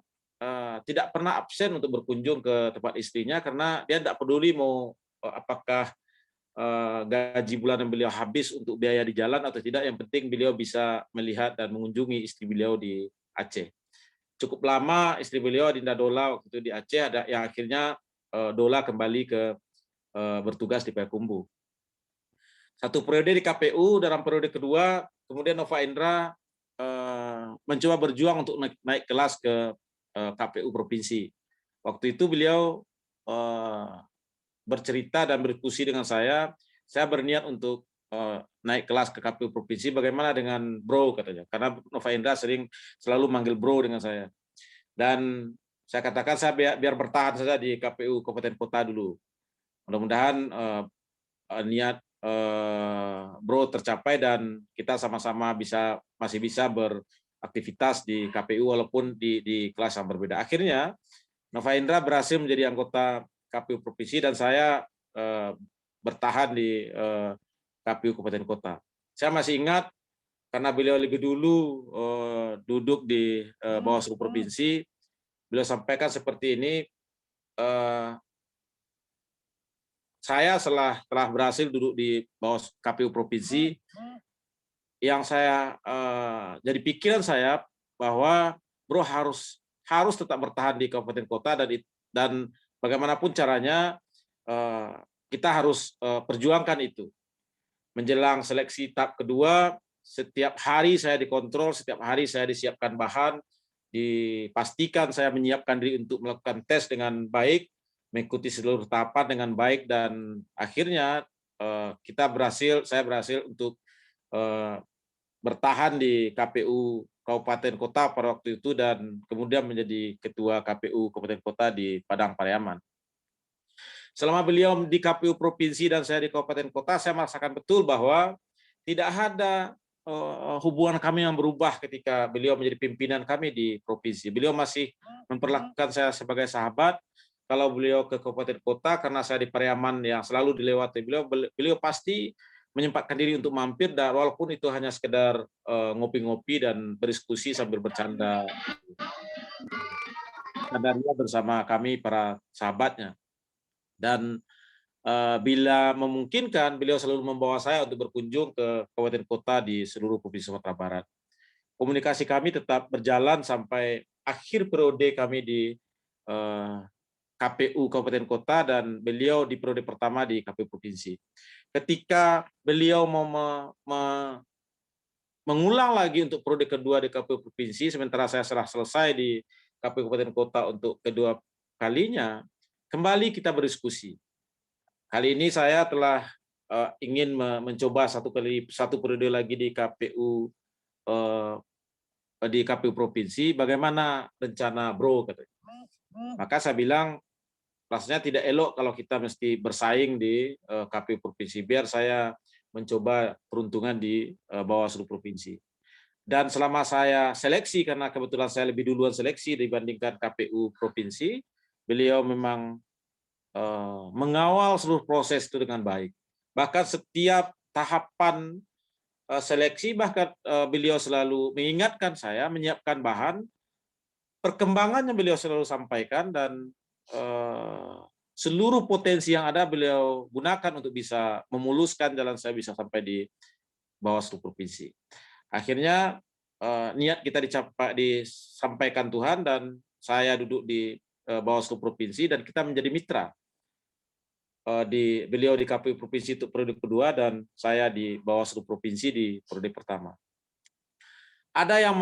tidak pernah absen untuk berkunjung ke tempat istrinya, karena dia tidak peduli mau apakah gaji bulanan beliau habis untuk biaya di jalan atau tidak, yang penting beliau bisa melihat dan mengunjungi istri beliau di Aceh. Cukup lama istri beliau Dinda Dola waktu itu di Aceh, ada yang akhirnya Dola kembali ke bertugas di Payakumbuh. 1 periode di KPU, dalam periode kedua, kemudian Nova Indra mencoba berjuang untuk naik kelas ke KPU provinsi. Waktu itu beliau bercerita dan berdiskusi dengan saya berniat untuk naik kelas ke KPU provinsi. Bagaimana dengan bro, katanya, karena Nova Indra selalu manggil bro dengan saya. Dan saya katakan saya biar bertahan saja di KPU Kabupaten Kota dulu. Mudah-mudahan niat bro tercapai dan kita sama-sama masih bisa beraktivitas di KPU walaupun di kelas yang berbeda. Akhirnya Nova Indra berhasil menjadi anggota KPU provinsi dan saya bertahan di KPU Kabupaten Kota. Saya masih ingat karena beliau lebih dulu duduk di Bawaslu provinsi, beliau sampaikan seperti ini. Saya telah berhasil duduk di bawah KPU provinsi, yang saya jadi pikiran saya bahwa bro harus tetap bertahan di kabupaten kota dan bagaimanapun caranya kita harus perjuangkan itu. Menjelang seleksi tahap kedua, setiap hari saya dikontrol, setiap hari saya disiapkan bahan, dipastikan saya menyiapkan diri untuk melakukan tes dengan baik, mengikuti seluruh tahapan dengan baik, dan akhirnya saya berhasil untuk bertahan di KPU Kabupaten Kota pada waktu itu dan kemudian menjadi ketua KPU Kabupaten Kota di Padang Pariaman. Selama beliau di KPU provinsi dan saya di Kabupaten Kota, saya merasakan betul bahwa tidak ada hubungan kami yang berubah ketika beliau menjadi pimpinan kami di provinsi. Beliau masih memperlakukan saya sebagai sahabat. Kalau beliau ke Kabupaten Kota, karena saya di Pariaman yang selalu dilewati beliau pasti menyempatkan diri untuk mampir, dan walaupun itu hanya sekedar ngopi-ngopi dan berdiskusi sambil bercanda bersama kami para sahabatnya. Dan bila memungkinkan, beliau selalu membawa saya untuk berkunjung ke kabupaten kota di seluruh Provinsi Sumatera Barat. Komunikasi kami tetap berjalan sampai akhir periode kami di KPU Kabupaten Kota dan beliau di periode pertama di KPU Provinsi. Ketika beliau mau mengulang lagi untuk periode kedua di KPU Provinsi, sementara saya telah selesai di KPU Kabupaten Kota untuk kedua kalinya, kembali kita berdiskusi. Kali ini saya telah ingin mencoba satu periode lagi di KPU provinsi. Bagaimana rencana bro, katanya. Maka saya bilang rasanya tidak elok kalau kita mesti bersaing di KPU provinsi. Biar saya mencoba peruntungan di Bawaslu provinsi. Dan selama saya seleksi, karena kebetulan saya lebih duluan seleksi dibandingkan KPU provinsi, beliau memang mengawal seluruh proses itu dengan baik. Bahkan setiap tahapan seleksi, bahkan beliau selalu mengingatkan saya, menyiapkan bahan, perkembangannya beliau selalu sampaikan, dan seluruh potensi yang ada beliau gunakan untuk bisa memuluskan jalan saya bisa sampai di Bawaslu provinsi. Akhirnya niat kita disampaikan Tuhan, dan saya duduk di Bawaslu provinsi dan kita menjadi mitra. Beliau di KPU provinsi untuk periode kedua dan saya di Bawaslu provinsi di periode pertama. Ada yang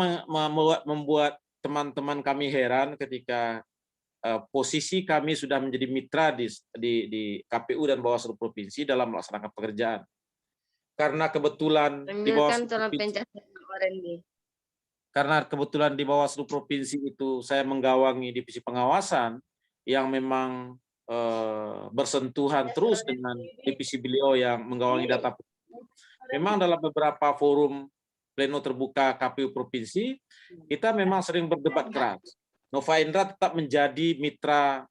membuat teman-teman kami heran ketika posisi kami sudah menjadi mitra di KPU dan Bawaslu provinsi dalam melaksanakan pekerjaan. Karena kebetulan di Bawaslu provinsi itu saya menggawangi divisi pengawasan yang memang bersentuhan terus dengan divisi beliau yang menggawangi data. Memang dalam beberapa forum pleno terbuka KPU provinsi kita memang sering berdebat keras. Nova Indra tetap menjadi mitra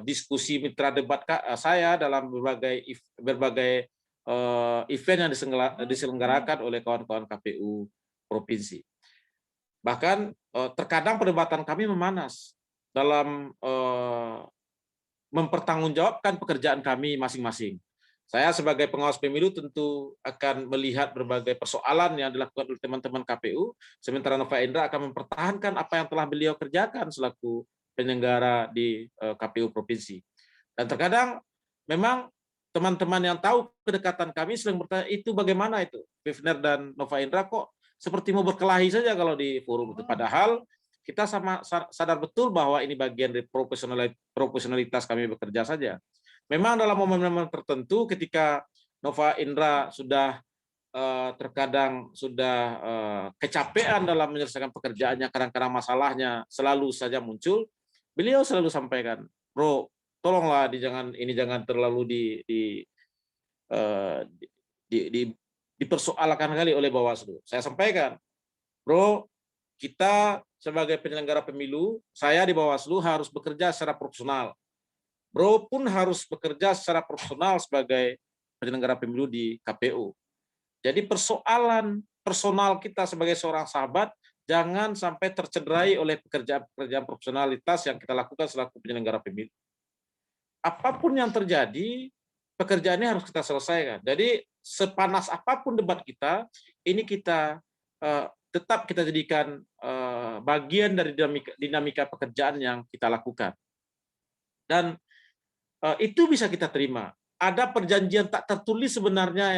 diskusi, mitra debat saya dalam berbagai event yang diselenggarakan oleh kawan-kawan KPU provinsi. Bahkan terkadang perdebatan kami memanas dalam mempertanggungjawabkan pekerjaan kami masing-masing. Saya sebagai pengawas pemilu tentu akan melihat berbagai persoalan yang dilakukan oleh teman-teman KPU, sementara Nova Indra akan mempertahankan apa yang telah beliau kerjakan selaku penyelenggara di KPU provinsi. Dan terkadang memang teman-teman yang tahu kedekatan kami sering bertanya, itu bagaimana itu? Pivner dan Nova Indra kok seperti mau berkelahi saja kalau di forum itu. Padahal kita sadar betul bahwa ini bagian dari profesionalitas kami bekerja saja. Memang dalam momen-momen tertentu ketika Nova Indra sudah terkadang sudah kecapean dalam menyelesaikan pekerjaannya, kadang-kadang masalahnya selalu saja muncul, beliau selalu sampaikan, bro, tolonglah jangan terlalu dipersoalkan kali oleh Bawaslu. Saya sampaikan, bro, kita sebagai penyelenggara pemilu, saya di Bawaslu harus bekerja secara profesional. Bro pun harus bekerja secara profesional sebagai penyelenggara pemilu di KPU. Jadi persoalan personal kita sebagai seorang sahabat jangan sampai tercederai oleh pekerjaan profesionalitas yang kita lakukan selaku penyelenggara pemilu. Apapun yang terjadi, pekerjaannya harus kita selesaikan. Jadi sepanas apapun debat kita, ini kita tetap kita jadikan bagian dari dinamika pekerjaan yang kita lakukan. Dan itu bisa kita terima. Ada perjanjian tak tertulis sebenarnya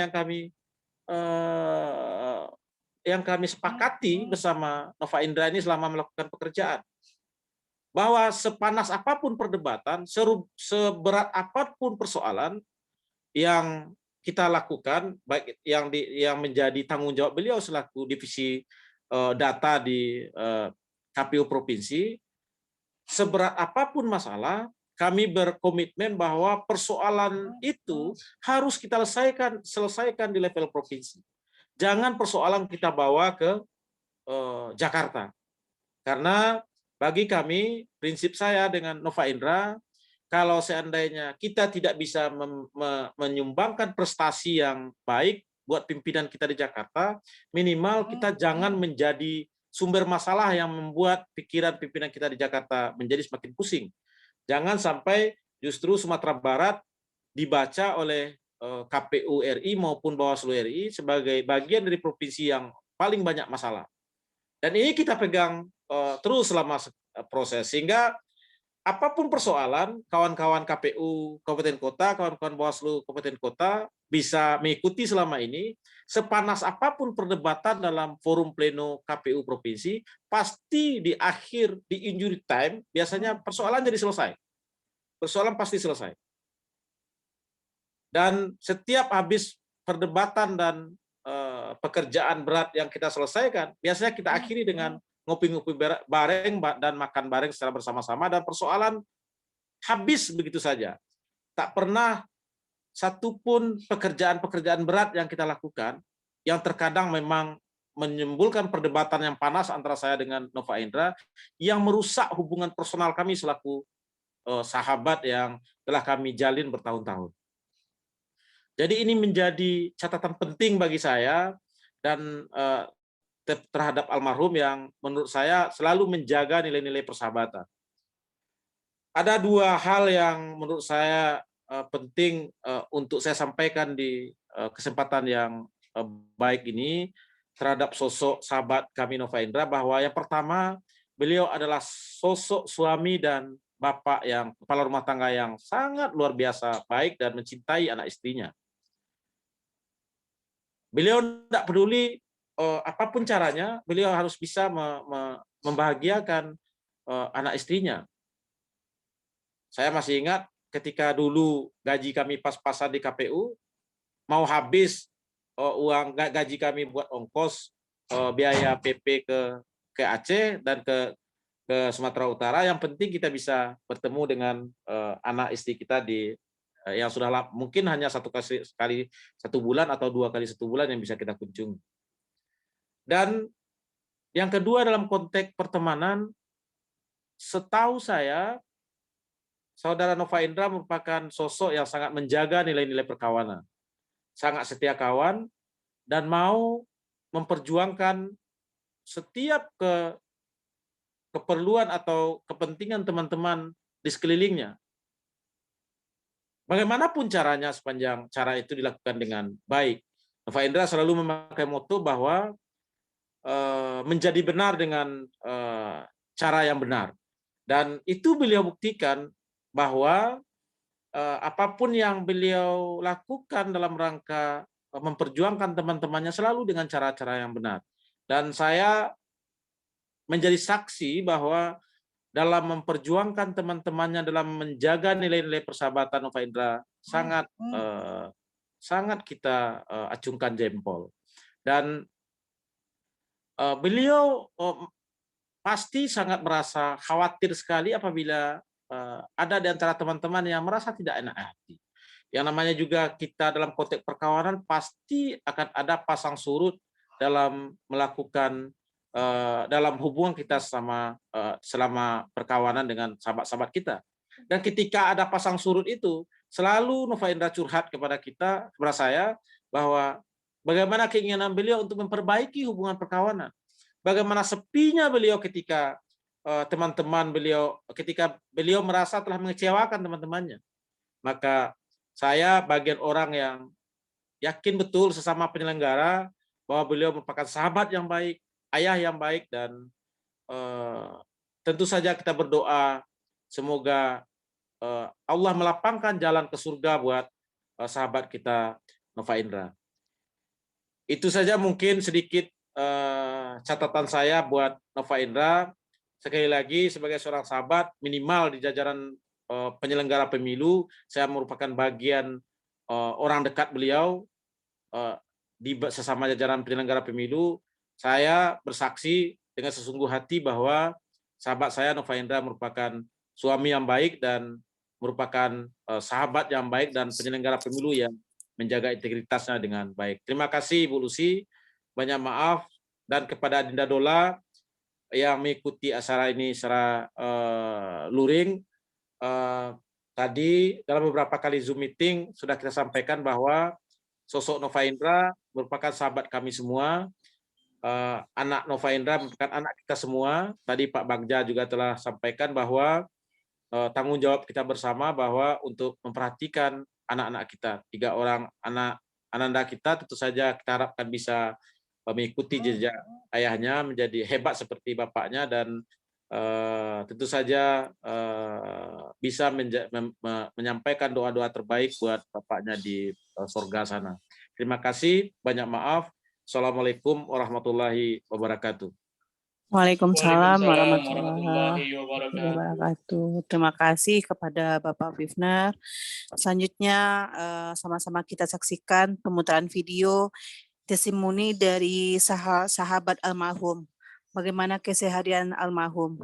yang kami sepakati bersama Nova Indra ini selama melakukan pekerjaan. Bahwa sepanas apapun perdebatan, seberat apapun persoalan yang kita lakukan, baik yang menjadi tanggung jawab beliau selaku divisi data di KPU provinsi, seberat apapun masalah, kami berkomitmen bahwa persoalan itu harus kita selesaikan di level provinsi. Jangan persoalan kita bawa ke Jakarta. Karena bagi kami, prinsip saya dengan Nova Indra, kalau seandainya kita tidak bisa menyumbangkan prestasi yang baik buat pimpinan kita di Jakarta, minimal kita jangan menjadi sumber masalah yang membuat pikiran pimpinan kita di Jakarta menjadi semakin pusing. Jangan sampai justru Sumatera Barat dibaca oleh KPU RI maupun Bawaslu RI sebagai bagian dari provinsi yang paling banyak masalah. Dan ini kita pegang terus selama proses, sehingga apapun persoalan, kawan-kawan KPU Kabupaten Kota, kawan-kawan Bawaslu Kabupaten Kota bisa mengikuti selama ini, sepanas apapun perdebatan dalam forum pleno KPU provinsi, pasti di akhir, di injury time, biasanya persoalan jadi selesai. Persoalan pasti selesai. Dan setiap habis perdebatan dan pekerjaan berat yang kita selesaikan, biasanya kita akhiri dengan ngopi-ngopi bareng dan makan bareng secara bersama-sama, dan persoalan habis begitu saja. Tak pernah satupun pekerjaan berat yang kita lakukan yang terkadang memang menimbulkan perdebatan yang panas antara saya dengan Nova Indra yang merusak hubungan personal kami selaku sahabat yang telah kami jalin bertahun-tahun. Jadi ini menjadi catatan penting bagi saya dan terhadap almarhum yang menurut saya selalu menjaga nilai-nilai persahabatan. Ada dua hal yang menurut saya penting untuk saya sampaikan di kesempatan yang baik ini terhadap sosok sahabat kami Nova Indra, bahwa yang pertama, beliau adalah sosok suami dan bapak yang kepala rumah tangga yang sangat luar biasa baik dan mencintai anak istrinya. Beliau tidak peduli apapun caranya, beliau harus bisa membahagiakan anak istrinya. Saya masih ingat ketika dulu gaji kami pas-pasan di KPU, mau habis uang gaji kami buat ongkos biaya PP ke Aceh dan ke Sumatera Utara, yang penting kita bisa bertemu dengan anak istri kita yang sudah mungkin hanya satu kali 1 bulan atau 2 kali 1 bulan yang bisa kita kunjungi. Dan yang kedua, dalam konteks pertemanan, setahu saya Saudara Nova Indra merupakan sosok yang sangat menjaga nilai-nilai perkawanan, sangat setia kawan, dan mau memperjuangkan setiap keperluan atau kepentingan teman-teman di sekelilingnya. Bagaimanapun caranya, sepanjang cara itu dilakukan dengan baik. Nova Indra selalu memakai moto bahwa menjadi benar dengan cara yang benar. Dan itu beliau buktikan bahwa apapun yang beliau lakukan dalam rangka memperjuangkan teman-temannya selalu dengan cara-cara yang benar. Dan saya menjadi saksi bahwa dalam memperjuangkan teman-temannya dalam menjaga nilai-nilai persahabatan Nova Indra sangat kita acungkan jempol. Dan beliau pasti sangat merasa khawatir sekali apabila ada di antara teman-teman yang merasa tidak enak hati. Yang namanya juga kita dalam konteks perkawanan pasti akan ada pasang surut dalam melakukan dalam hubungan kita selama perkawanan dengan sahabat-sahabat kita. Dan ketika ada pasang surut itu, selalu Nova Indra curhat kepada kita, kepada saya, bahwa bagaimana keinginan beliau untuk memperbaiki hubungan perkawanan. Bagaimana sepinya beliau ketika teman-teman beliau, ketika beliau merasa telah mengecewakan teman-temannya. Maka saya bagian orang yang yakin betul sesama penyelenggara bahwa beliau merupakan sahabat yang baik, ayah yang baik, dan tentu saja kita berdoa semoga Allah melapangkan jalan ke surga buat sahabat kita Nova Indra. Itu saja mungkin sedikit catatan saya buat Nova Indra. Sekali lagi sebagai seorang sahabat minimal di jajaran penyelenggara pemilu, saya merupakan bagian orang dekat beliau di sesama jajaran penyelenggara pemilu. Saya bersaksi dengan sesungguh hati bahwa sahabat saya Nova Indra merupakan suami yang baik dan merupakan sahabat yang baik dan penyelenggara pemilu yang menjaga integritasnya dengan baik. Terima kasih Ibu Lucy, banyak maaf, dan kepada Adinda Dola yang mengikuti acara ini secara luring. Tadi dalam beberapa kali Zoom meeting sudah kita sampaikan bahwa sosok Nova Indra merupakan sahabat kami semua. Anak Nova Indra merupakan anak kita semua. Tadi Pak Bagja juga telah sampaikan bahwa tanggung jawab kita bersama bahwa untuk memperhatikan anak-anak kita. 3 orang anak ananda kita tentu saja kita harapkan bisa mengikuti jejak ayahnya, menjadi hebat seperti bapaknya, dan tentu saja bisa menyampaikan doa-doa terbaik buat bapaknya di surga sana. Terima kasih, banyak maaf. Assalamualaikum warahmatullahi wabarakatuh. Waalaikumsalam warahmatullahi wabarakatuh. Terima kasih kepada Bapak Bifner. Selanjutnya sama-sama kita saksikan pemutaran video testimoni dari sahabat almarhum. Bagaimana keseharian almarhum.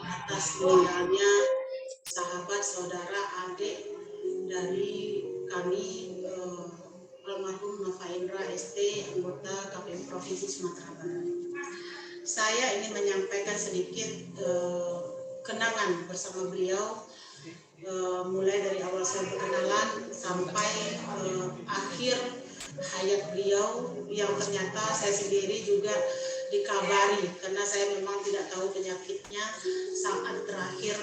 Atas meninggalnya sahabat, saudara, adik dari kami almarhum Nova Indra ST, anggota KPU Provinsi Sumatera Barat. Saya ingin menyampaikan sedikit kenangan bersama beliau, mulai dari awal saya berkenalan sampai akhir hayat beliau, yang ternyata saya sendiri juga dikabari karena saya memang tidak tahu penyakitnya saat terakhir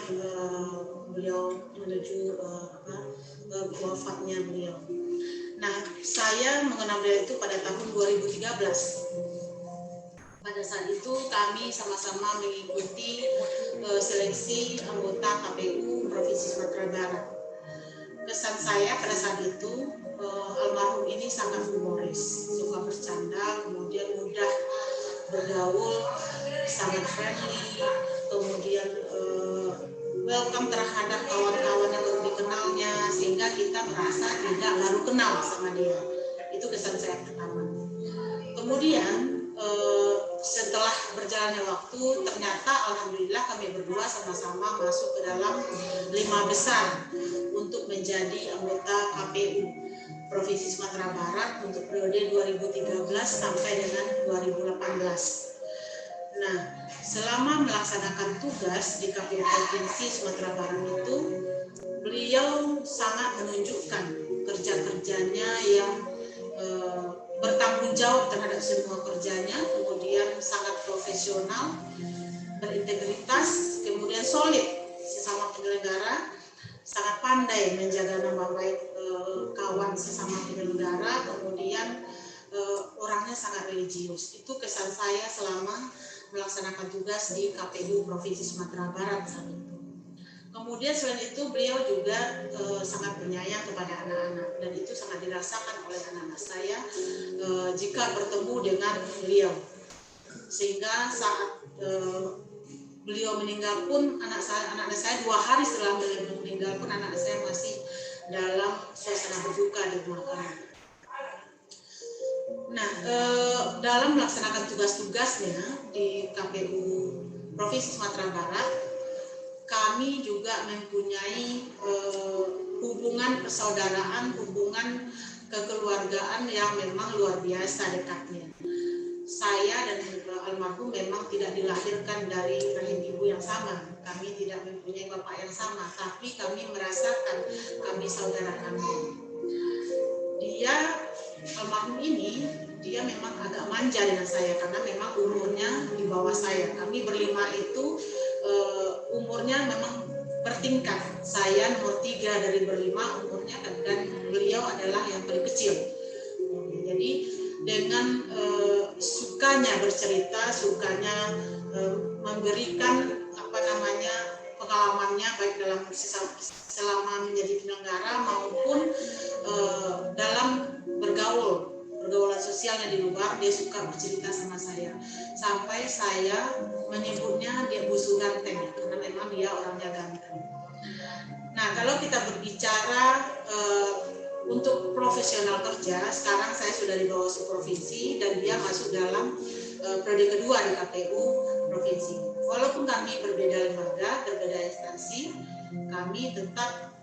beliau menuju wafatnya beliau. Nah, saya mengenal beliau itu pada tahun 2013. Pada saat itu kami sama-sama mengikuti seleksi anggota KPU Provinsi Sumatera Barat. Kesan saya pada saat itu, almarhum ini sangat humoris, suka bercanda, kemudian mudah bergaul, sangat friendly, kemudian welcome terhadap kawan-kawan yang baru dikenalnya, sehingga kita merasa tidak lalu kenal sama dia. Itu kesan saya pertama. Kemudian setelah berjalannya waktu, ternyata alhamdulillah kami berdua sama-sama masuk ke dalam 5 besar untuk menjadi anggota KPU Provinsi Sumatera Barat untuk periode 2013 sampai dengan 2018. Nah, selama melaksanakan tugas di KPU Provinsi Sumatera Barat itu, beliau sangat menunjukkan kerja kerja-kerjanya yang bertanggung jawab terhadap semua kerjanya, kemudian sangat profesional, berintegritas, kemudian solid sesama penyelenggara, sangat pandai menjaga nama baik kawan sesama penyelenggara, kemudian orangnya sangat religius. Itu kesan saya selama melaksanakan tugas di KPU Provinsi Sumatera Barat saat itu. Kemudian selain itu beliau juga sangat penyayang kepada anak-anak, dan itu sangat dirasakan oleh anak-anak saya jika bertemu dengan beliau. Sehingga saat beliau meninggal pun anak-anak saya 2 hari setelah beliau meninggal pun anak saya masih dalam suasana berduka di rumah kami. Nah, dalam melaksanakan tugas-tugasnya di KPU Provinsi Sumatera Barat, kami juga mempunyai hubungan persaudaraan, hubungan kekeluargaan yang memang luar biasa dekatnya. Saya dan almarhum memang tidak dilahirkan dari rahim ibu yang sama. Kami tidak mempunyai bapak yang sama, tapi kami merasakan kami saudara kami. Dia, almarhum ini, dia memang agak manja dengan saya karena memang umurnya di bawah saya. Kami berlima itu umurnya memang bertingkat. Saya nomor 3 dari berlima umurnya, dan beliau adalah yang paling kecil. Jadi dengan sukanya bercerita, sukanya memberikan pengalamannya baik dalam selama menjadi penyelenggara maupun dalam pergaulan sosialnya di luar, dia suka bercerita sama saya. Sampai saya menyebutnya dia busu ganteng, karena memang dia orangnya ganteng. Nah, kalau kita berbicara untuk profesional kerja, sekarang saya sudah di Bawaslu Provinsi dan dia masuk dalam periode kedua di KPU Provinsi. Walaupun kami berbeda lembaga, berbeda instansi, kami tetap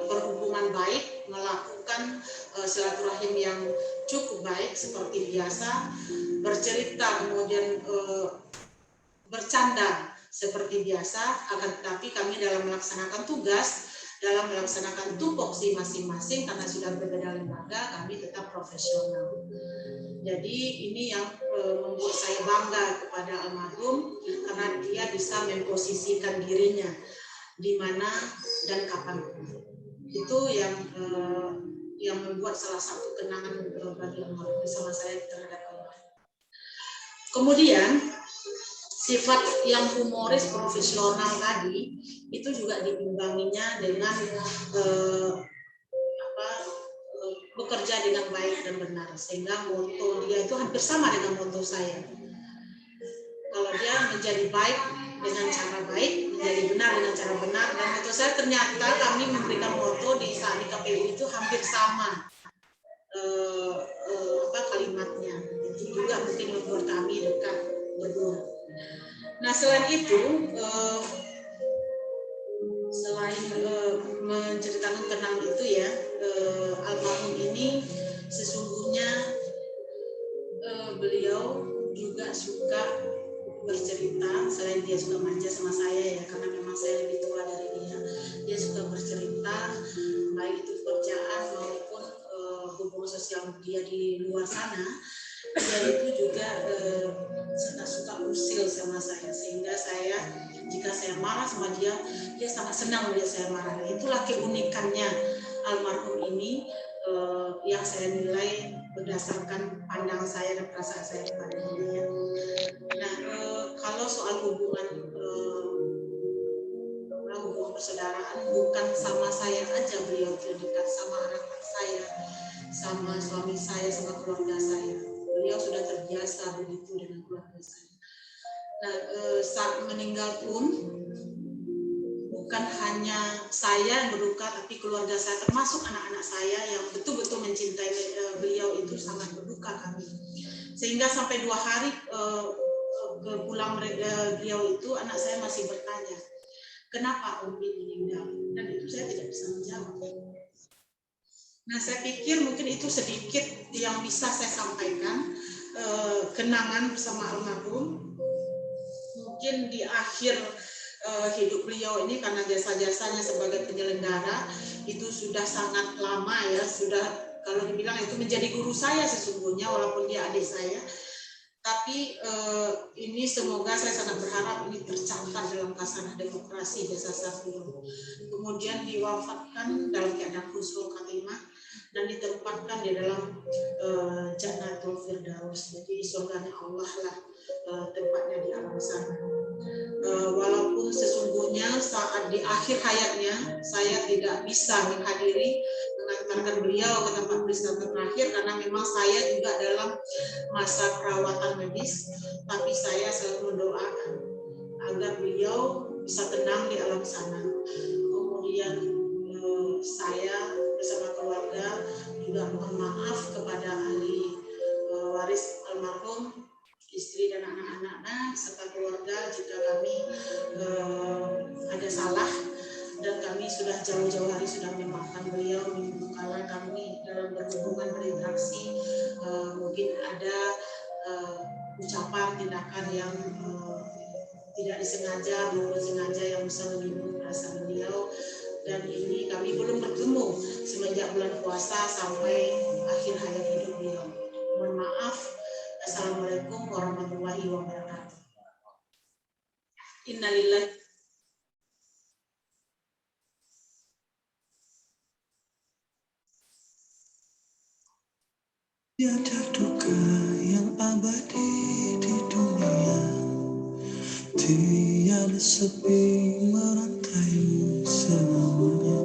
berhubungan baik, melakukan silaturahim yang cukup baik seperti biasa, bercerita kemudian bercanda seperti biasa, akan tetapi kami dalam melaksanakan tugas, dalam melaksanakan tupoksi masing-masing karena sudah berbeda lembaga, kami tetap profesional. Jadi ini yang membuat saya bangga kepada almarhum karena dia bisa memposisikan dirinya di mana dan kapan. Itu yang membuat salah satu kenangan bagi almarhum bersama saya terhadap almarhum. Kemudian sifat yang humoris profesional tadi itu juga diimbanginya dengan bekerja dengan baik dan benar, sehingga moto dia itu hampir sama dengan moto saya. Kalau dia menjadi baik dengan cara baik, menjadi benar dengan cara benar, dan moto saya ternyata kami memberikan moto di saat di KPU itu hampir sama kalimatnya. Itu juga mungkin membuat kami dekat berdua. Nah, selain itu, selain menceritakan kenangan itu ya, almarhum ini sesungguhnya beliau juga suka bercerita. Selain dia suka manja sama saya ya, karena memang saya lebih tua dari dia suka bercerita baik itu pekerjaan maupun hubungan sosial dia di luar sana. Dia itu juga suka usil sama saya, sehingga saya jika saya marah sama dia sangat senang melihat saya marah. Itulah keunikannya almarhum ini yang saya nilai berdasarkan pandangan saya dan perasaan saya kepada dia. Nah, kalau soal hubungan persaudaraan, bukan sama saya aja beliau dekat, sama anak-anak saya, sama suami saya, sama keluarga saya. Beliau sudah terbiasa begitu dengan keluarga saya. Nah, saat meninggal pun bukan hanya saya yang berduka, tapi keluarga saya termasuk anak-anak saya yang betul-betul mencintai beliau itu sangat berduka kami. Sehingga sampai 2 hari ke pulang beliau itu, anak saya masih bertanya, kenapa Umi meninggal? Dan itu saya tidak bisa menjawab. Nah, saya pikir mungkin itu sedikit yang bisa saya sampaikan, kenangan bersama almarhum. Mungkin di akhir hidup beliau ini karena jasa-jasanya sebagai penyelenggara itu sudah sangat lama ya, sudah kalau dibilang itu menjadi guru saya sesungguhnya walaupun dia adik saya. Tapi ini semoga saya sangat berharap ini tercatat dalam kasanah demokrasi jasa beliau. Kemudian diwafatkan dalam keadaan husnul khatimah dan ditempatkan di dalam Jannatul Firdaus. Jadi surganya Allah lah tempatnya di alam sana. Walaupun sesungguhnya saat di akhir hayatnya saya tidak bisa menghadiri mengantarkan beliau ke tempat peristirahatan terakhir karena memang saya juga dalam masa perawatan medis, tapi saya selalu mendoakan agar beliau bisa tenang di alam sana. Kemudian saya bersama keluarga juga mohon maaf kepada ahli waris almarhum, istri dan anak-anaknya serta keluarga jika kami ada salah dan kami sudah jauh-jauh hari sudah memaafkan beliau. Minggu kala kami dalam berhubungan berinteraksi mungkin ada ucapan tindakan yang tidak disengaja maupun sengaja yang bisa menyinggung perasaan beliau, dan ini kami belum bertemu semenjak bulan puasa sampai akhir hayat hidup beliau. Mohon maaf. Assalamualaikum warahmatullahi wabarakatuh. Innalillahi. Tiada duka yang abadi di dunia, tiada sepi merantaimu selamanya.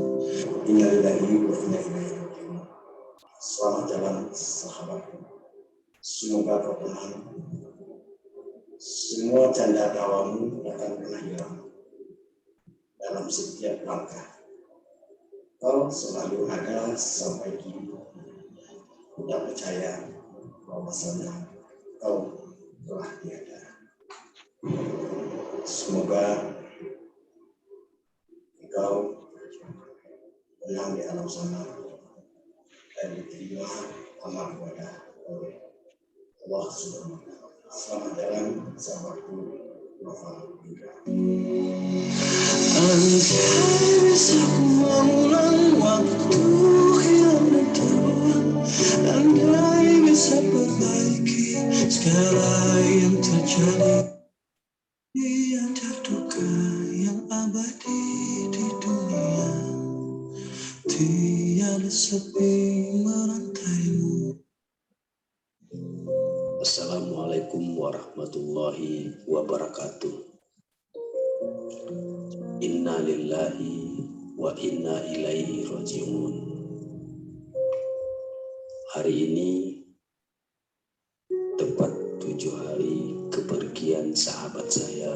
Innalillahi wa inna ilaihi raji'un. Selamat jalan sahabatku. Semoga kau tenang. Semua canda tawamu akan pernah hilang dalam setiap langkah. Kau selalu ada sampai kini. Tidak percaya bahwasanya kau telah tiada. Semoga engkau tenang di alam sana dan diterima amal ibadah oleh Allah Subhanahu wa Ta'ala. Selamat jalan sahabatku Nova Indra. Andai bisa mengulang waktu yang terulang, andai bisa perbaiki segala yang terjadi. Tiada duka yang abadi di dunia, tiada sepi merantaimu. Assalamualaikum warahmatullahi wabarakatuh. Inna lillahi wa inna ilaihi raji'un. Hari ini tepat 7 hari kepergian sahabat saya,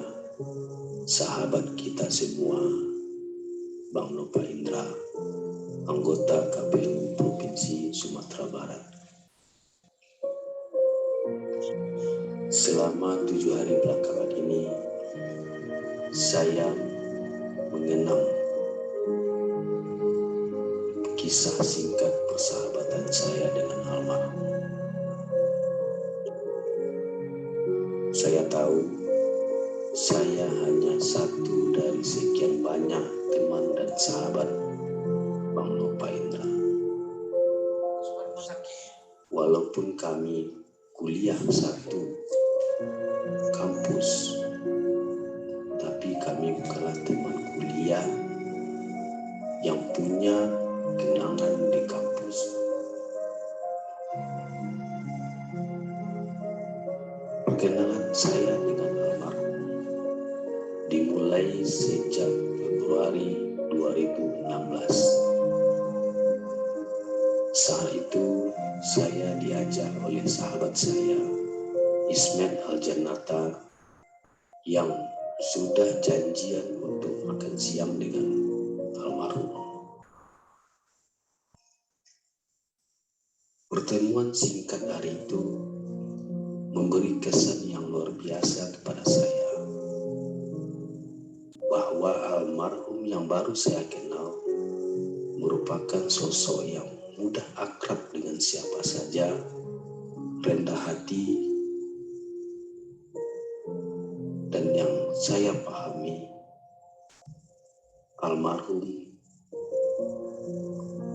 sahabat kita semua, Bang Nova Indra, anggota KPU Provinsi Sumatera Barat. Selama 7 hari belakangan ini, saya mengenang kisah singkat persahabatan saya dengan almarhum. Saya tahu saya hanya satu dari sekian banyak teman dan sahabat Bang Nova Indra. Walaupun kami kuliah satu kampus, tapi kami bukanlah teman kuliah yang punya kenangan di kampus. Perkenalan saya dengan almarhum dimulai sejak Februari 2016. Saat itu saya diajak oleh sahabat saya, Ismet Aljannata, yang sudah janjian untuk makan siang dengan almarhum. Pertemuan singkat hari itu memberi kesan yang luar biasa kepada saya, bahwa almarhum yang baru saya kenal merupakan sosok yang mudah akrab dengan siapa saja, rendah hati, dan yang saya pahami almarhum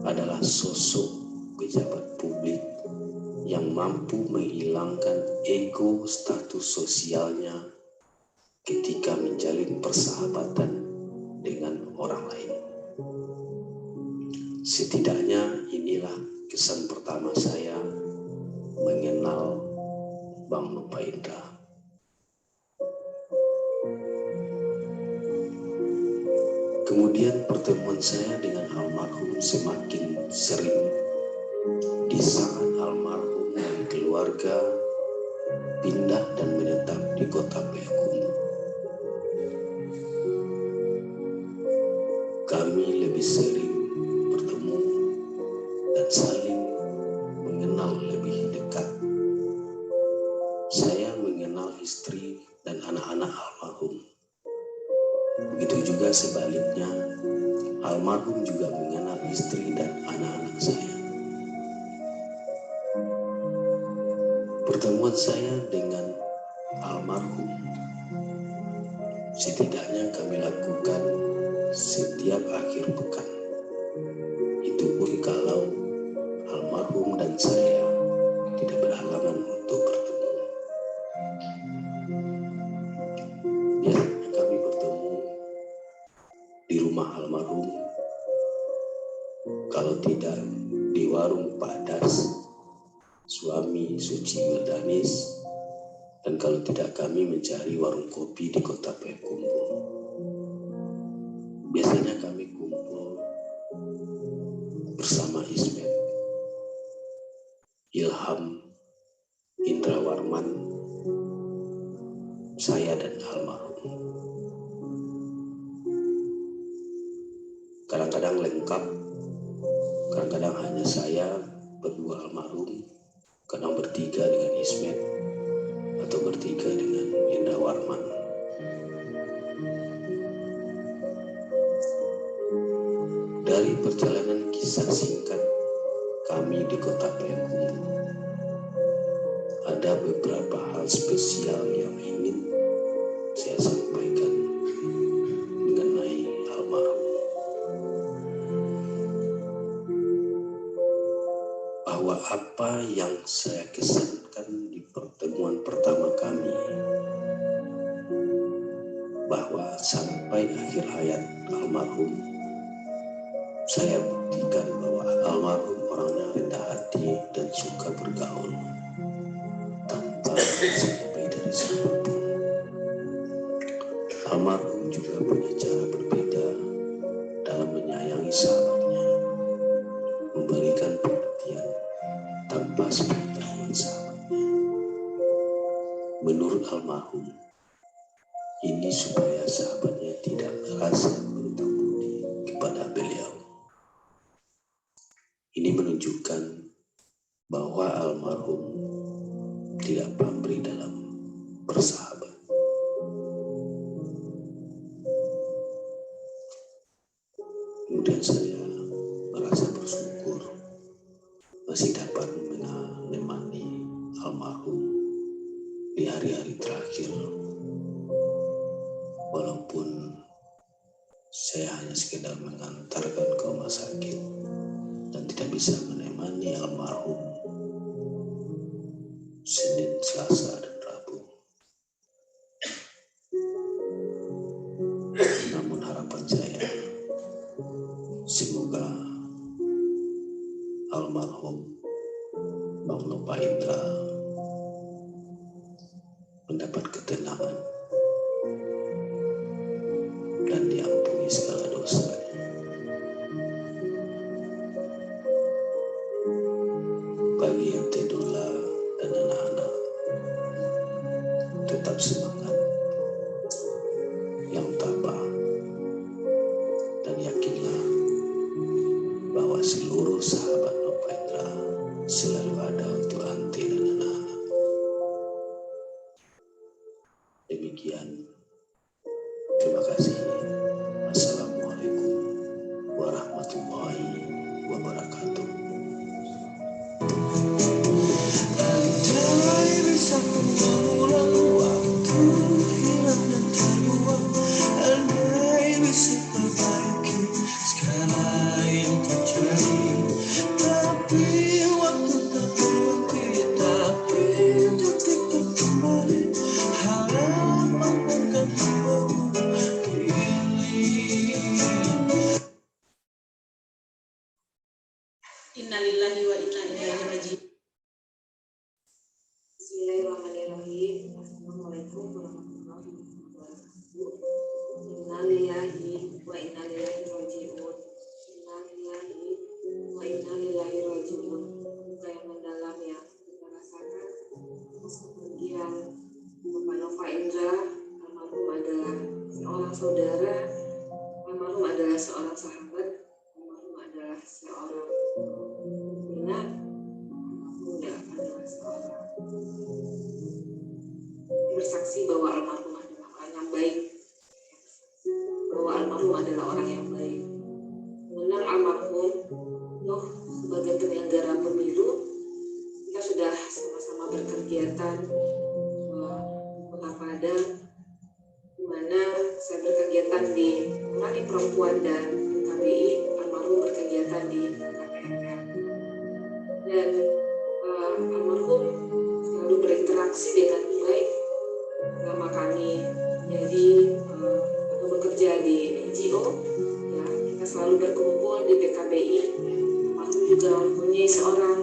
adalah sosok pejabat publik yang mampu menghilangkan ego status sosialnya ketika menjalin persahabatan dengan orang lain. Setidaknya inilah kesan pertama saya mengenal Bang Nova Indra. Kemudian pertemuan saya dengan almarhum semakin sering di saat almarhum dan keluarga pindah dan menetap di kota Payakumbuh. Kami lebih sering bertemu dan saling mengenal lebih dekat. Saya mengenal istri dan anak-anak almarhum. Begitu juga sebaliknya, almarhum juga mengenal istri dan anak-anak saya. Pertemuan saya dengan almarhum setidaknya kami lakukan setiap akhir pekan. Itu pun kalau almarhum dan saya tidak berhalangan untuk bertemu. Biasanya kami bertemu di rumah almarhum, kalau tidak di warung Pak Das, suami Suci Wildanis, dan kalau tidak kami mencari warung kopi di kota Payakumbuh. Biasanya kami kumpul bersama Ismet, Ilham, Indra Warman, saya dan almarhum. Kadang-kadang lengkap, kadang-kadang hanya saya berdua almarhum, kadang bertiga dengan Ismet atau bertiga dengan Indra Warman. Dari perjalanan kisah singkat kami di kota Payakumbuh, ada beberapa hal spesial yang ingin saya sampaikan mengenai almarhum. Bahwa apa yang saya kesankan di pertemuan pertama kami, bahwa sampai akhir hayat almarhum, saya buktikan bahwa almarhum orangnya rendah hati dan suka bergaul tanpa sampai dari siapapun. Almarhum juga punya cara berbeda dalam menyayangi sahabatnya, memberikan perhatian tanpa sepengetahuan sahabatnya. Menurut almarhum, ini supaya sahabatnya tidak merasa berhutang budi kepada beliau. Ini menunjukkan bahwa almarhum tidak pamrih dalam bersahabat. Kemudian saya merasa bersyukur masih dapat menemani almarhum di hari-hari terakhir. Walaupun saya hanya sekedar mengantarkan ke rumah sakit dan tidak bisa menemani almarhum Senin, Selasa, dan Rabu. Namun harapan saya, semoga almarhum Bang Nova Indra mendapat ketenangan dan diampuni segala dosanya. Bagi yang Tedula dan anak-anak, tetap semangat, yang tabah, dan yakinlah bahwa seluruh sahabat Nova Indra selalu ada untuk Ante dan anak-anak. Demikian, terima kasih. Assalamualaikum warahmatullahi wabarakatuh. Andai bisa mengulang waktu hilang dan terbuang, andai bisa perbaiki Innalillahi wa inna ilaihi raji'un. Bismillahirrahmanirrahim. Assalamualaikum warahmatullahi wabarakatuh. Innalillahi wa inna ilaihi raji'un. Innalillahi wa inna ilaihi raji'un. Duka yang mendalam yang kita rasakan atas kepergian Bapak Nova Indra. Almarhum adalah seorang saudara, almarhum adalah seorang sahabat, almarhum adalah seorang minat, muda adalah seorang bersaksi bahwa almarhum adalah orang yang baik, bahwa almarhum adalah orang yang baik. Mengenal almarhum Nuh sebagai penyelenggara pemilu, kita sudah sama-sama berkegiatan Kota Padang, di mana saya berkegiatan di Nurani Perempuan dan KBI, almarhum berkegiatan di KPMR. Dan almarhum selalu berinteraksi dengan baik selama kami jadi atau bekerja di NGO, ya, kita selalu berkumpul di PKBI. Almarhum juga mempunyai seorang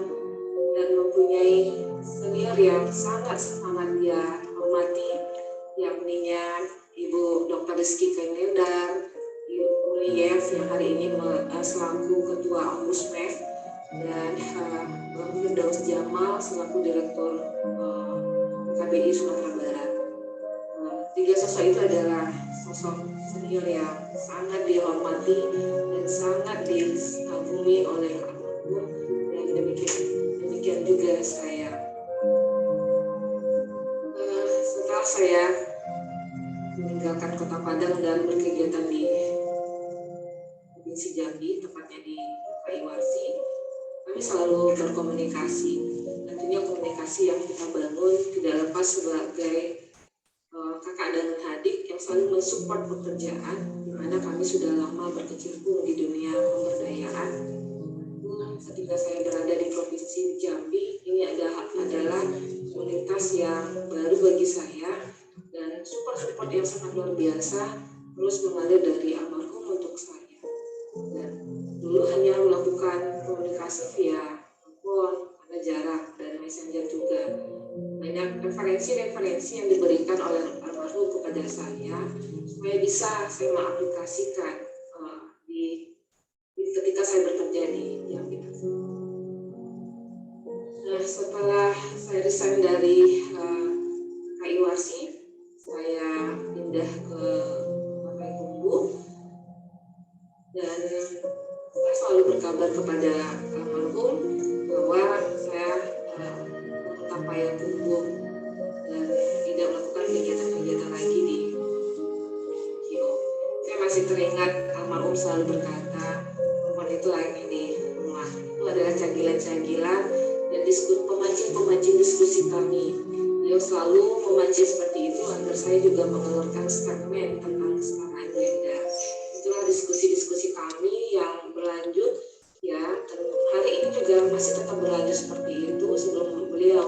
dan mempunyai senior yang sangat dia hormati, yakninya Ibu Dr. Rizky Kainendar, Ibu Uliev yang hari ini selaku Ketua Ombudsman, dan Bang Firdaus Jamal selaku Direktur KBI Sumatera Barat. Tiga sosok itu adalah sosok senior yang sangat dihormati dan sangat dikagumi oleh almarhum, dan demikian juga saya. Setelah saya meninggalkan Kota Padang dan berkegiatan di Provinsi Jambi, tepatnya di Kaiwarsi, kami selalu berkomunikasi. Tentunya komunikasi yang kita bangun tidak lepas sebagai kakak dan adik yang selalu mensupport pekerjaan, di mana kami sudah lama berkecimpung di dunia pemberdayaan. Ketika saya berada di Provinsi Jambi, ini adalah komunitas yang baru bagi saya, dan support yang sangat luar biasa terus mengalir dari almarhum untuk saya. Dan dulu hanya melakukan komunikasi via telepon, ada jarak, dan messenger juga. Banyak referensi-referensi yang diberikan oleh almarhum kepada saya supaya bisa saya mengaplikasikan ketika saya bekerja di Jambi. Nah, setelah saya resign dari KIWARSI, saya pindah ke Payakumbuh, dan saya selalu berkabar kepada almarhum bahwa saya tetap Payakumbuh dan tidak melakukan kegiatan-kegiatan lagi di NGO. Saya masih teringat almarhum selalu berkata, perempuan itu layaknya di rumah. Itu adalah cagilan-cagilan dan pemancing diskusi kami. Beliau selalu memancing seperti itu agar saya juga mengeluarkan statement tentang skala agenda. Itulah diskusi-diskusi kami yang berlanjut, ya, dan hari ini juga masih tetap berlanjut seperti itu sebelum beliau.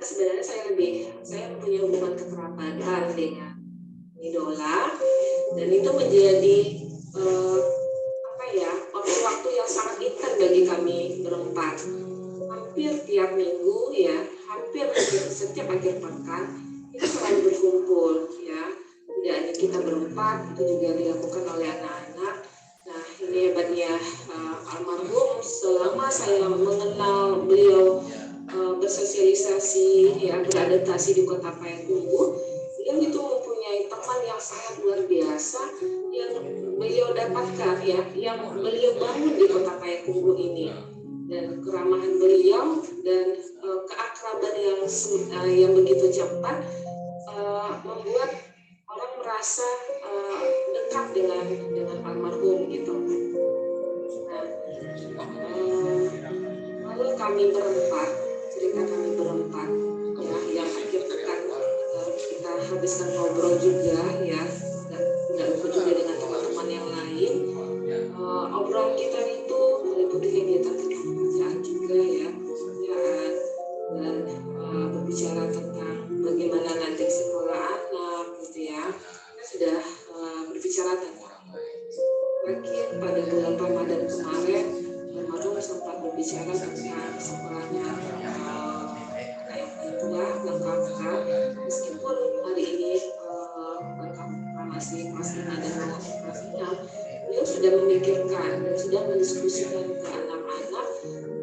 Sebenarnya saya mempunyai hubungan kekerabatan dengan idola, dan itu menjadi waktu yang sangat intens bagi kami berempat. Hampir tiap minggu, ya, hampir setiap akhir pekan kita selalu berkumpul, ya. Tidak hanya kita berempat, itu juga dilakukan oleh anak-anak. Nah, ini hebatnya almarhum. Selama saya mengenal beliau bersosialisasi, ya, beradaptasi di Kota Payakumbuh, beliau itu mempunyai teman yang sangat luar biasa yang beliau dapatkan, ya, yang beliau bangun di Kota Payakumbuh ini. Dan keramahan beliau dan keakraban yang begitu cepat membuat orang merasa dekat dengan almarhum gitu. Nah, lalu kami berempat, cerita kami berempat ya, yang akhir pekan kita habiskan ngobrol juga ya, dan tidak lupa juga dengan teman-teman yang lain. Obrolan kita itu meliputi kegiatan kerjaan juga ya, pekerjaan, dan berbicara tentang bagaimana nanti sekolah anak gitu ya. Kita sudah berbicara tentang terakhir pada bulan Ramadan kemarin, almarhum sempat berbicara tentang sekolahnya yang tua lengkap, meskipun hari ini lengkap masih kelas 5 dan kelas 6. Beliau sudah memikirkan dan sudah mendiskusikan ke anak-anak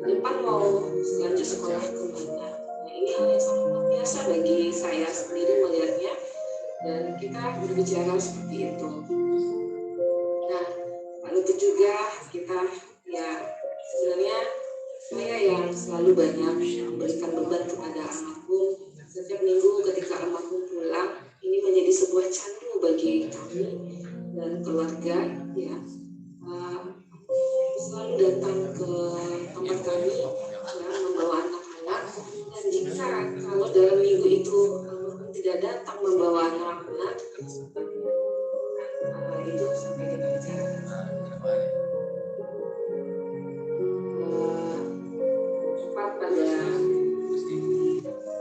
depan mau lanjut sekolah kemana. Nah, ini hal yang sangat luar biasa bagi saya sendiri melihatnya, dan kita berbicara seperti itu. Nah, lalu itu juga kita ya sebenarnya saya yang selalu banyak memberikan beban kepada almarhum. Setiap minggu ketika almarhum pulang, ini menjadi sebuah candu bagi kami dan keluarga ya, selalu datang ke tempat kami ya, membawa anak-anak, dan jika kalau dalam minggu itu almarhum tidak datang membawa anak-anak, itu sampai kita bicarakan tepat pada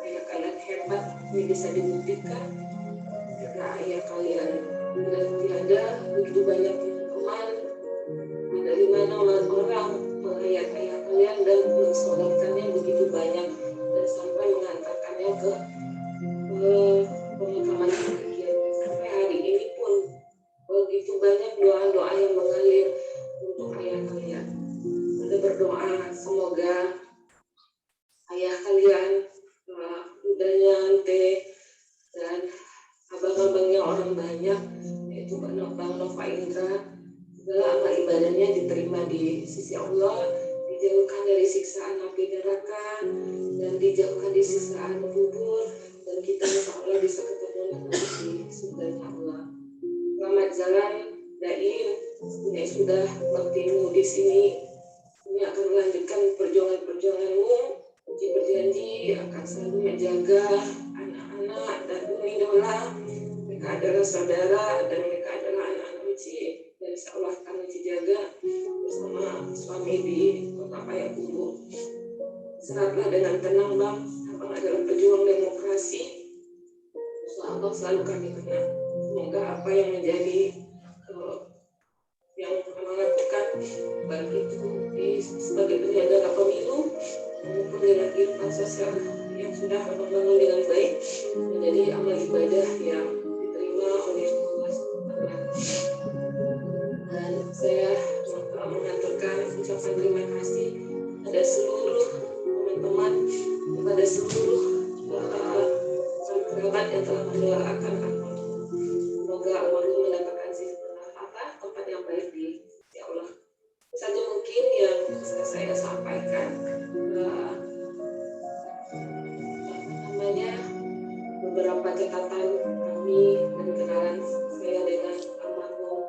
ayat-ayat hebat ini bisa dibuktikan jika ayat kalian dan tiada begitu banyak teman dari mana orang ayat-ayat kalian dan mensolatkannya begitu banyak dan sampai mengantarkannya ke pemakaman kalian. Sampai hari ini pun begitu banyak doa-doa yang mengalir untuk ayah kalian. Anda berdoa semoga ayah kalian udahnya ante dan abang-abangnya orang banyak, yaitu Bang Nova Indra, segala amal ibadahnya diterima di sisi Allah, dijauhkan dari siksaan api neraka dan dijauhkan dari siksaan kubur, dan kita insya Allah bisa ketemu nanti di surga Allah. Selamat jalan Daim, ini sudah bertemu di sini. Ini akan melanjutkan perjuangan-perjuanganmu. Uji berjanji akan selalu menjaga anak-anak dan Umi Dola. Mereka adalah saudara dan mereka adalah anak-anak Uci. Dan insya Allah akan Uci jaga bersama suami di kota Payakumbuh. Seraplah dengan tenang Bang. Abang adalah pejuang demokrasi. Insya Allah selalu kami kenal. Semoga apa yang menjadi yang melakukan baik itu sebagai penyelenggara pemilu maupun dengan kehidupan sosial yang sudah membangun dengan baik menjadi amal ibadah yang diterima oleh Allah SWT. Dan saya mengaturkan ucapan terima kasih pada seluruh teman-teman, kepada seluruh kerabat yang telah mendoakan almarhum. Semoga almarhum mendapatkan tempat yang baik di sisi Allah. Satu mungkin yang bisa saya sampaikan, namanya beberapa catatan kami dan kenalan saya dengan almarhum.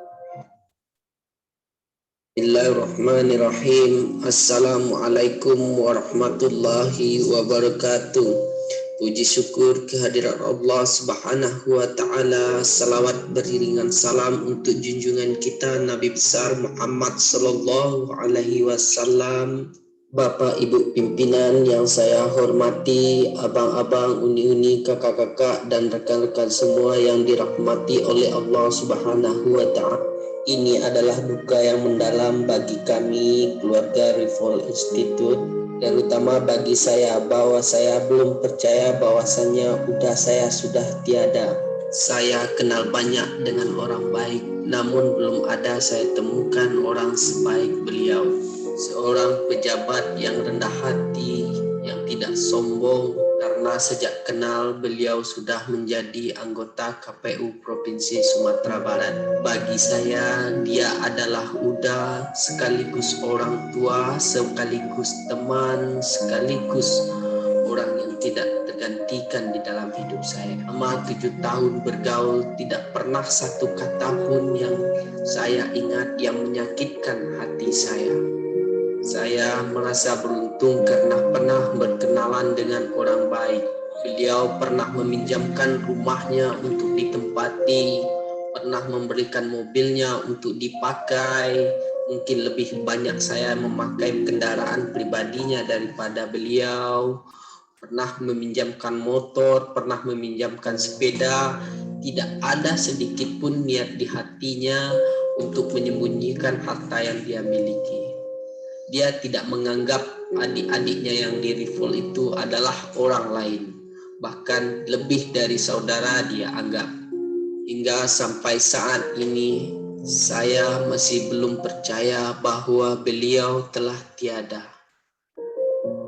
Bismillahirrahmanirrahim. Assalamualaikum warahmatullahi wabarakatuh. Puji syukur kehadirat Allah Subhanahu wa taala. Salawat beriringan salam untuk junjungan kita Nabi besar Muhammad sallallahu alaihi wasallam. Bapak Ibu pimpinan yang saya hormati, abang-abang, uni-uni, kakak-kakak dan rekan-rekan semua yang dirahmati oleh Allah Subhanahu wa taala. Ini adalah duka yang mendalam bagi kami keluarga Rifol Institute. Terutama bagi saya, bahwa saya belum percaya bahwasannya saya sudah tiada. Saya kenal banyak dengan orang baik, namun belum ada saya temukan orang sebaik beliau. Seorang pejabat yang rendah hati, yang tidak sombong, karena sejak kenal beliau sudah menjadi anggota KPU Provinsi Sumatera Barat. Bagi saya, dia adalah Uda, sekaligus orang tua, sekaligus teman, sekaligus orang yang tidak gantikan di dalam hidup saya. Selama 7 tahun bergaul, tidak pernah satu kata pun yang saya ingat yang menyakitkan hati saya. Saya merasa beruntung karena pernah berkenalan dengan orang baik. Beliau pernah meminjamkan rumahnya untuk ditempati, pernah memberikan mobilnya untuk dipakai. Mungkin lebih banyak saya memakai kendaraan pribadinya daripada beliau. Pernah meminjamkan motor, pernah meminjamkan sepeda. Tidak ada sedikit pun niat di hatinya untuk menyembunyikan harta yang dia miliki. Dia tidak menganggap adik-adiknya yang di Rifol itu adalah orang lain. Bahkan lebih dari saudara dia anggap. Hingga sampai saat ini, saya masih belum percaya bahwa beliau telah tiada.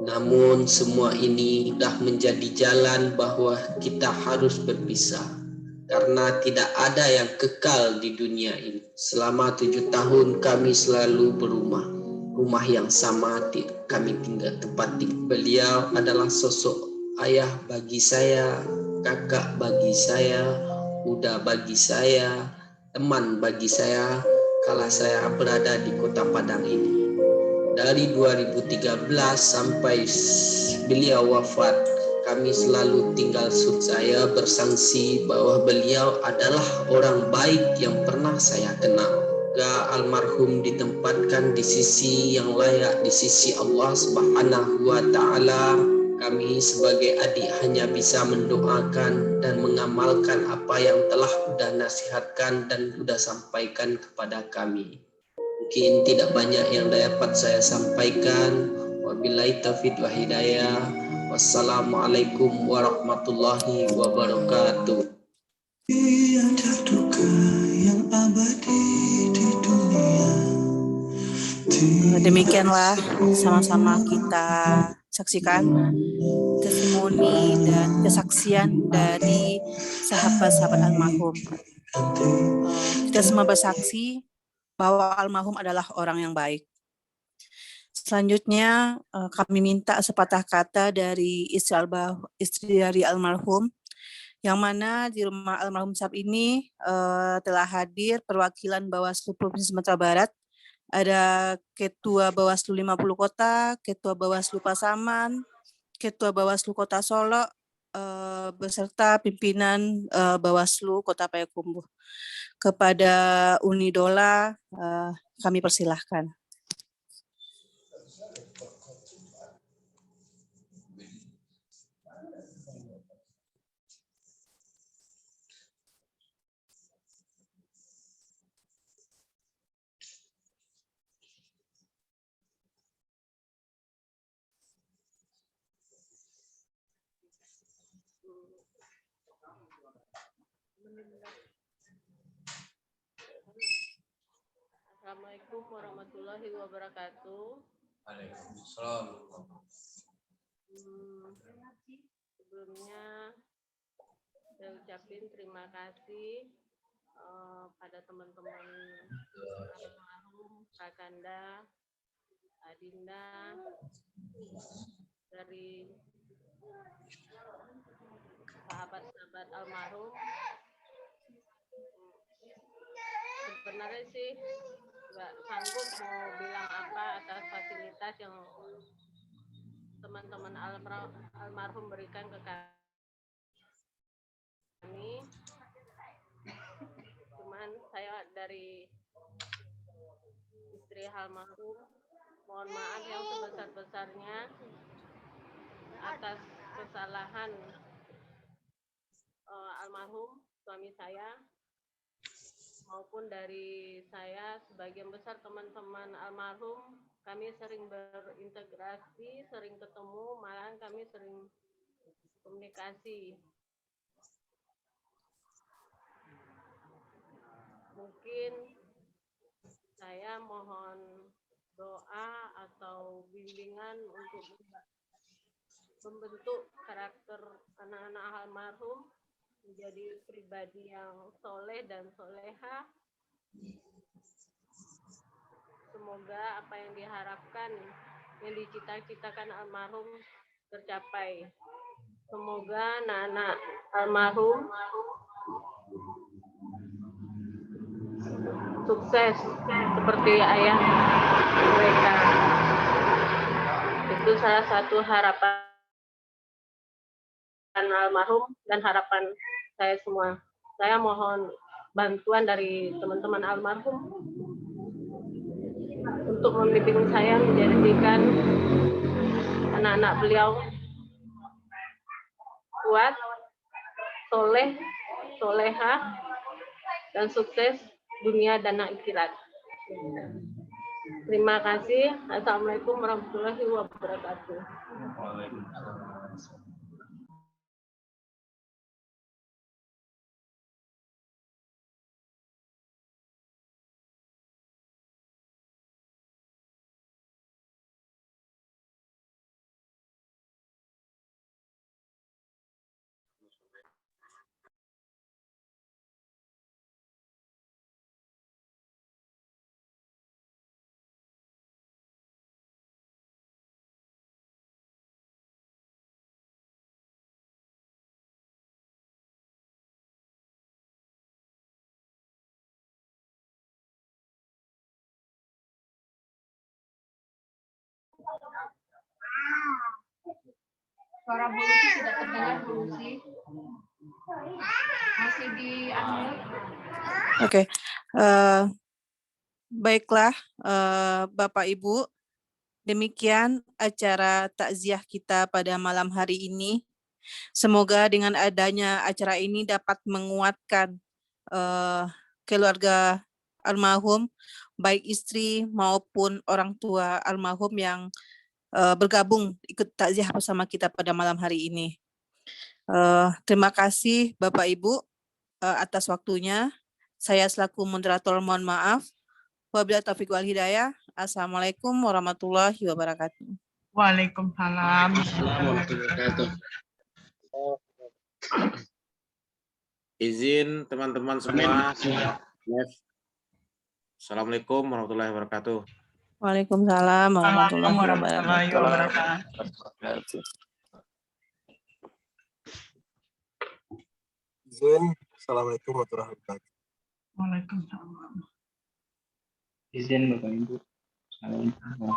Namun semua ini sudah menjadi jalan bahwa kita harus berpisah. Karena tidak ada yang kekal di dunia ini. Selama 7 tahun kami selalu berumah. Rumah yang sama kami tinggal tempati. Beliau adalah sosok ayah bagi saya, kakak bagi saya, budak bagi saya, teman bagi saya kala saya berada di Kota Padang ini. Dari 2013 sampai beliau wafat, kami selalu tinggal saya bersangsi bahwa beliau adalah orang baik yang pernah saya kenal. Almarhum ditempatkan di sisi yang layak, di sisi Allah Subhanahu wa Ta'ala. Kami sebagai adik hanya bisa mendoakan dan mengamalkan apa yang telah sudah nasihatkan dan sudah sampaikan kepada kami. Mungkin tidak banyak yang dapat saya sampaikan. Wabillahi taufiq wa hidayah. Wassalamualaikum warahmatullahi wabarakatuh. Yang jatuh yang abadi di dunia. Demikianlah sama-sama kita saksikan testimoni dan kesaksian dari sahabat-sahabat almarhum. Kita semua bersaksi bahwa almarhum adalah orang yang baik. Selanjutnya kami minta sepatah kata dari istri dari almarhum, yang mana di rumah almarhum saat ini telah hadir perwakilan Bawaslu Provinsi Sumatera Barat. Ada Ketua Bawaslu 50 Kota, Ketua Bawaslu Pasaman, Ketua Bawaslu Kota Solo, beserta pimpinan Bawaslu Kota Payakumbuh. Kepada Unidola, kami persilahkan. Assalamualaikum warahmatullahi wabarakatuh. Waalaikumsalam. Sebelumnya saya ucapin terima kasih pada teman-teman almarhum Kakanda, Adinda dari sahabat-sahabat almarhum. Sebenarnya sih nggak sanggup mau bilang apa atas fasilitas yang teman-teman almarhum berikan ke kami. Cuman saya dari istri almarhum mohon maaf yang sebesar-besarnya atas kesalahan almarhum suami saya, maupun dari saya. Sebagian besar teman-teman almarhum kami sering berintegrasi, sering ketemu, malahan kami sering komunikasi. Mungkin saya mohon doa atau bimbingan untuk membentuk karakter anak-anak almarhum menjadi pribadi yang soleh dan soleha. Semoga apa yang diharapkan, yang dicita-citakan almarhum tercapai. Semoga anak-anak almarhum sukses seperti ayah mereka. Itu salah satu harapan almarhum dan harapan saya semua. Saya mohon bantuan dari teman-teman almarhum untuk membimbing saya menjadikan anak-anak beliau kuat, soleh, soleha, dan sukses dunia dan akhirat. Terima kasih. Assalamualaikum warahmatullahi wabarakatuh. Suara Bu Lucy tidak terdengar, Bu Lucy. Masih di unmute. Oke, baiklah Bapak Ibu, demikian acara takziah kita pada malam hari ini. Semoga dengan adanya acara ini dapat menguatkan keluarga almarhum, baik istri maupun orang tua almarhum yang bergabung ikut takziah bersama kita pada malam hari ini. Terima kasih Bapak Ibu atas waktunya. Saya selaku moderator mohon maaf. Wabillahi taufiq wal hidayah. Assalamualaikum warahmatullahi wabarakatuh. Waalaikumsalam. Izin teman-teman semua. Assalamualaikum warahmatullahi wabarakatuh. Waalaikumsalam warahmatullahi wabarakatuh. Izin. Assalamualaikum warahmatullahi wabarakatuh. Waalaikumsalam. Izin Bapak Ibu. Assalamualaikum.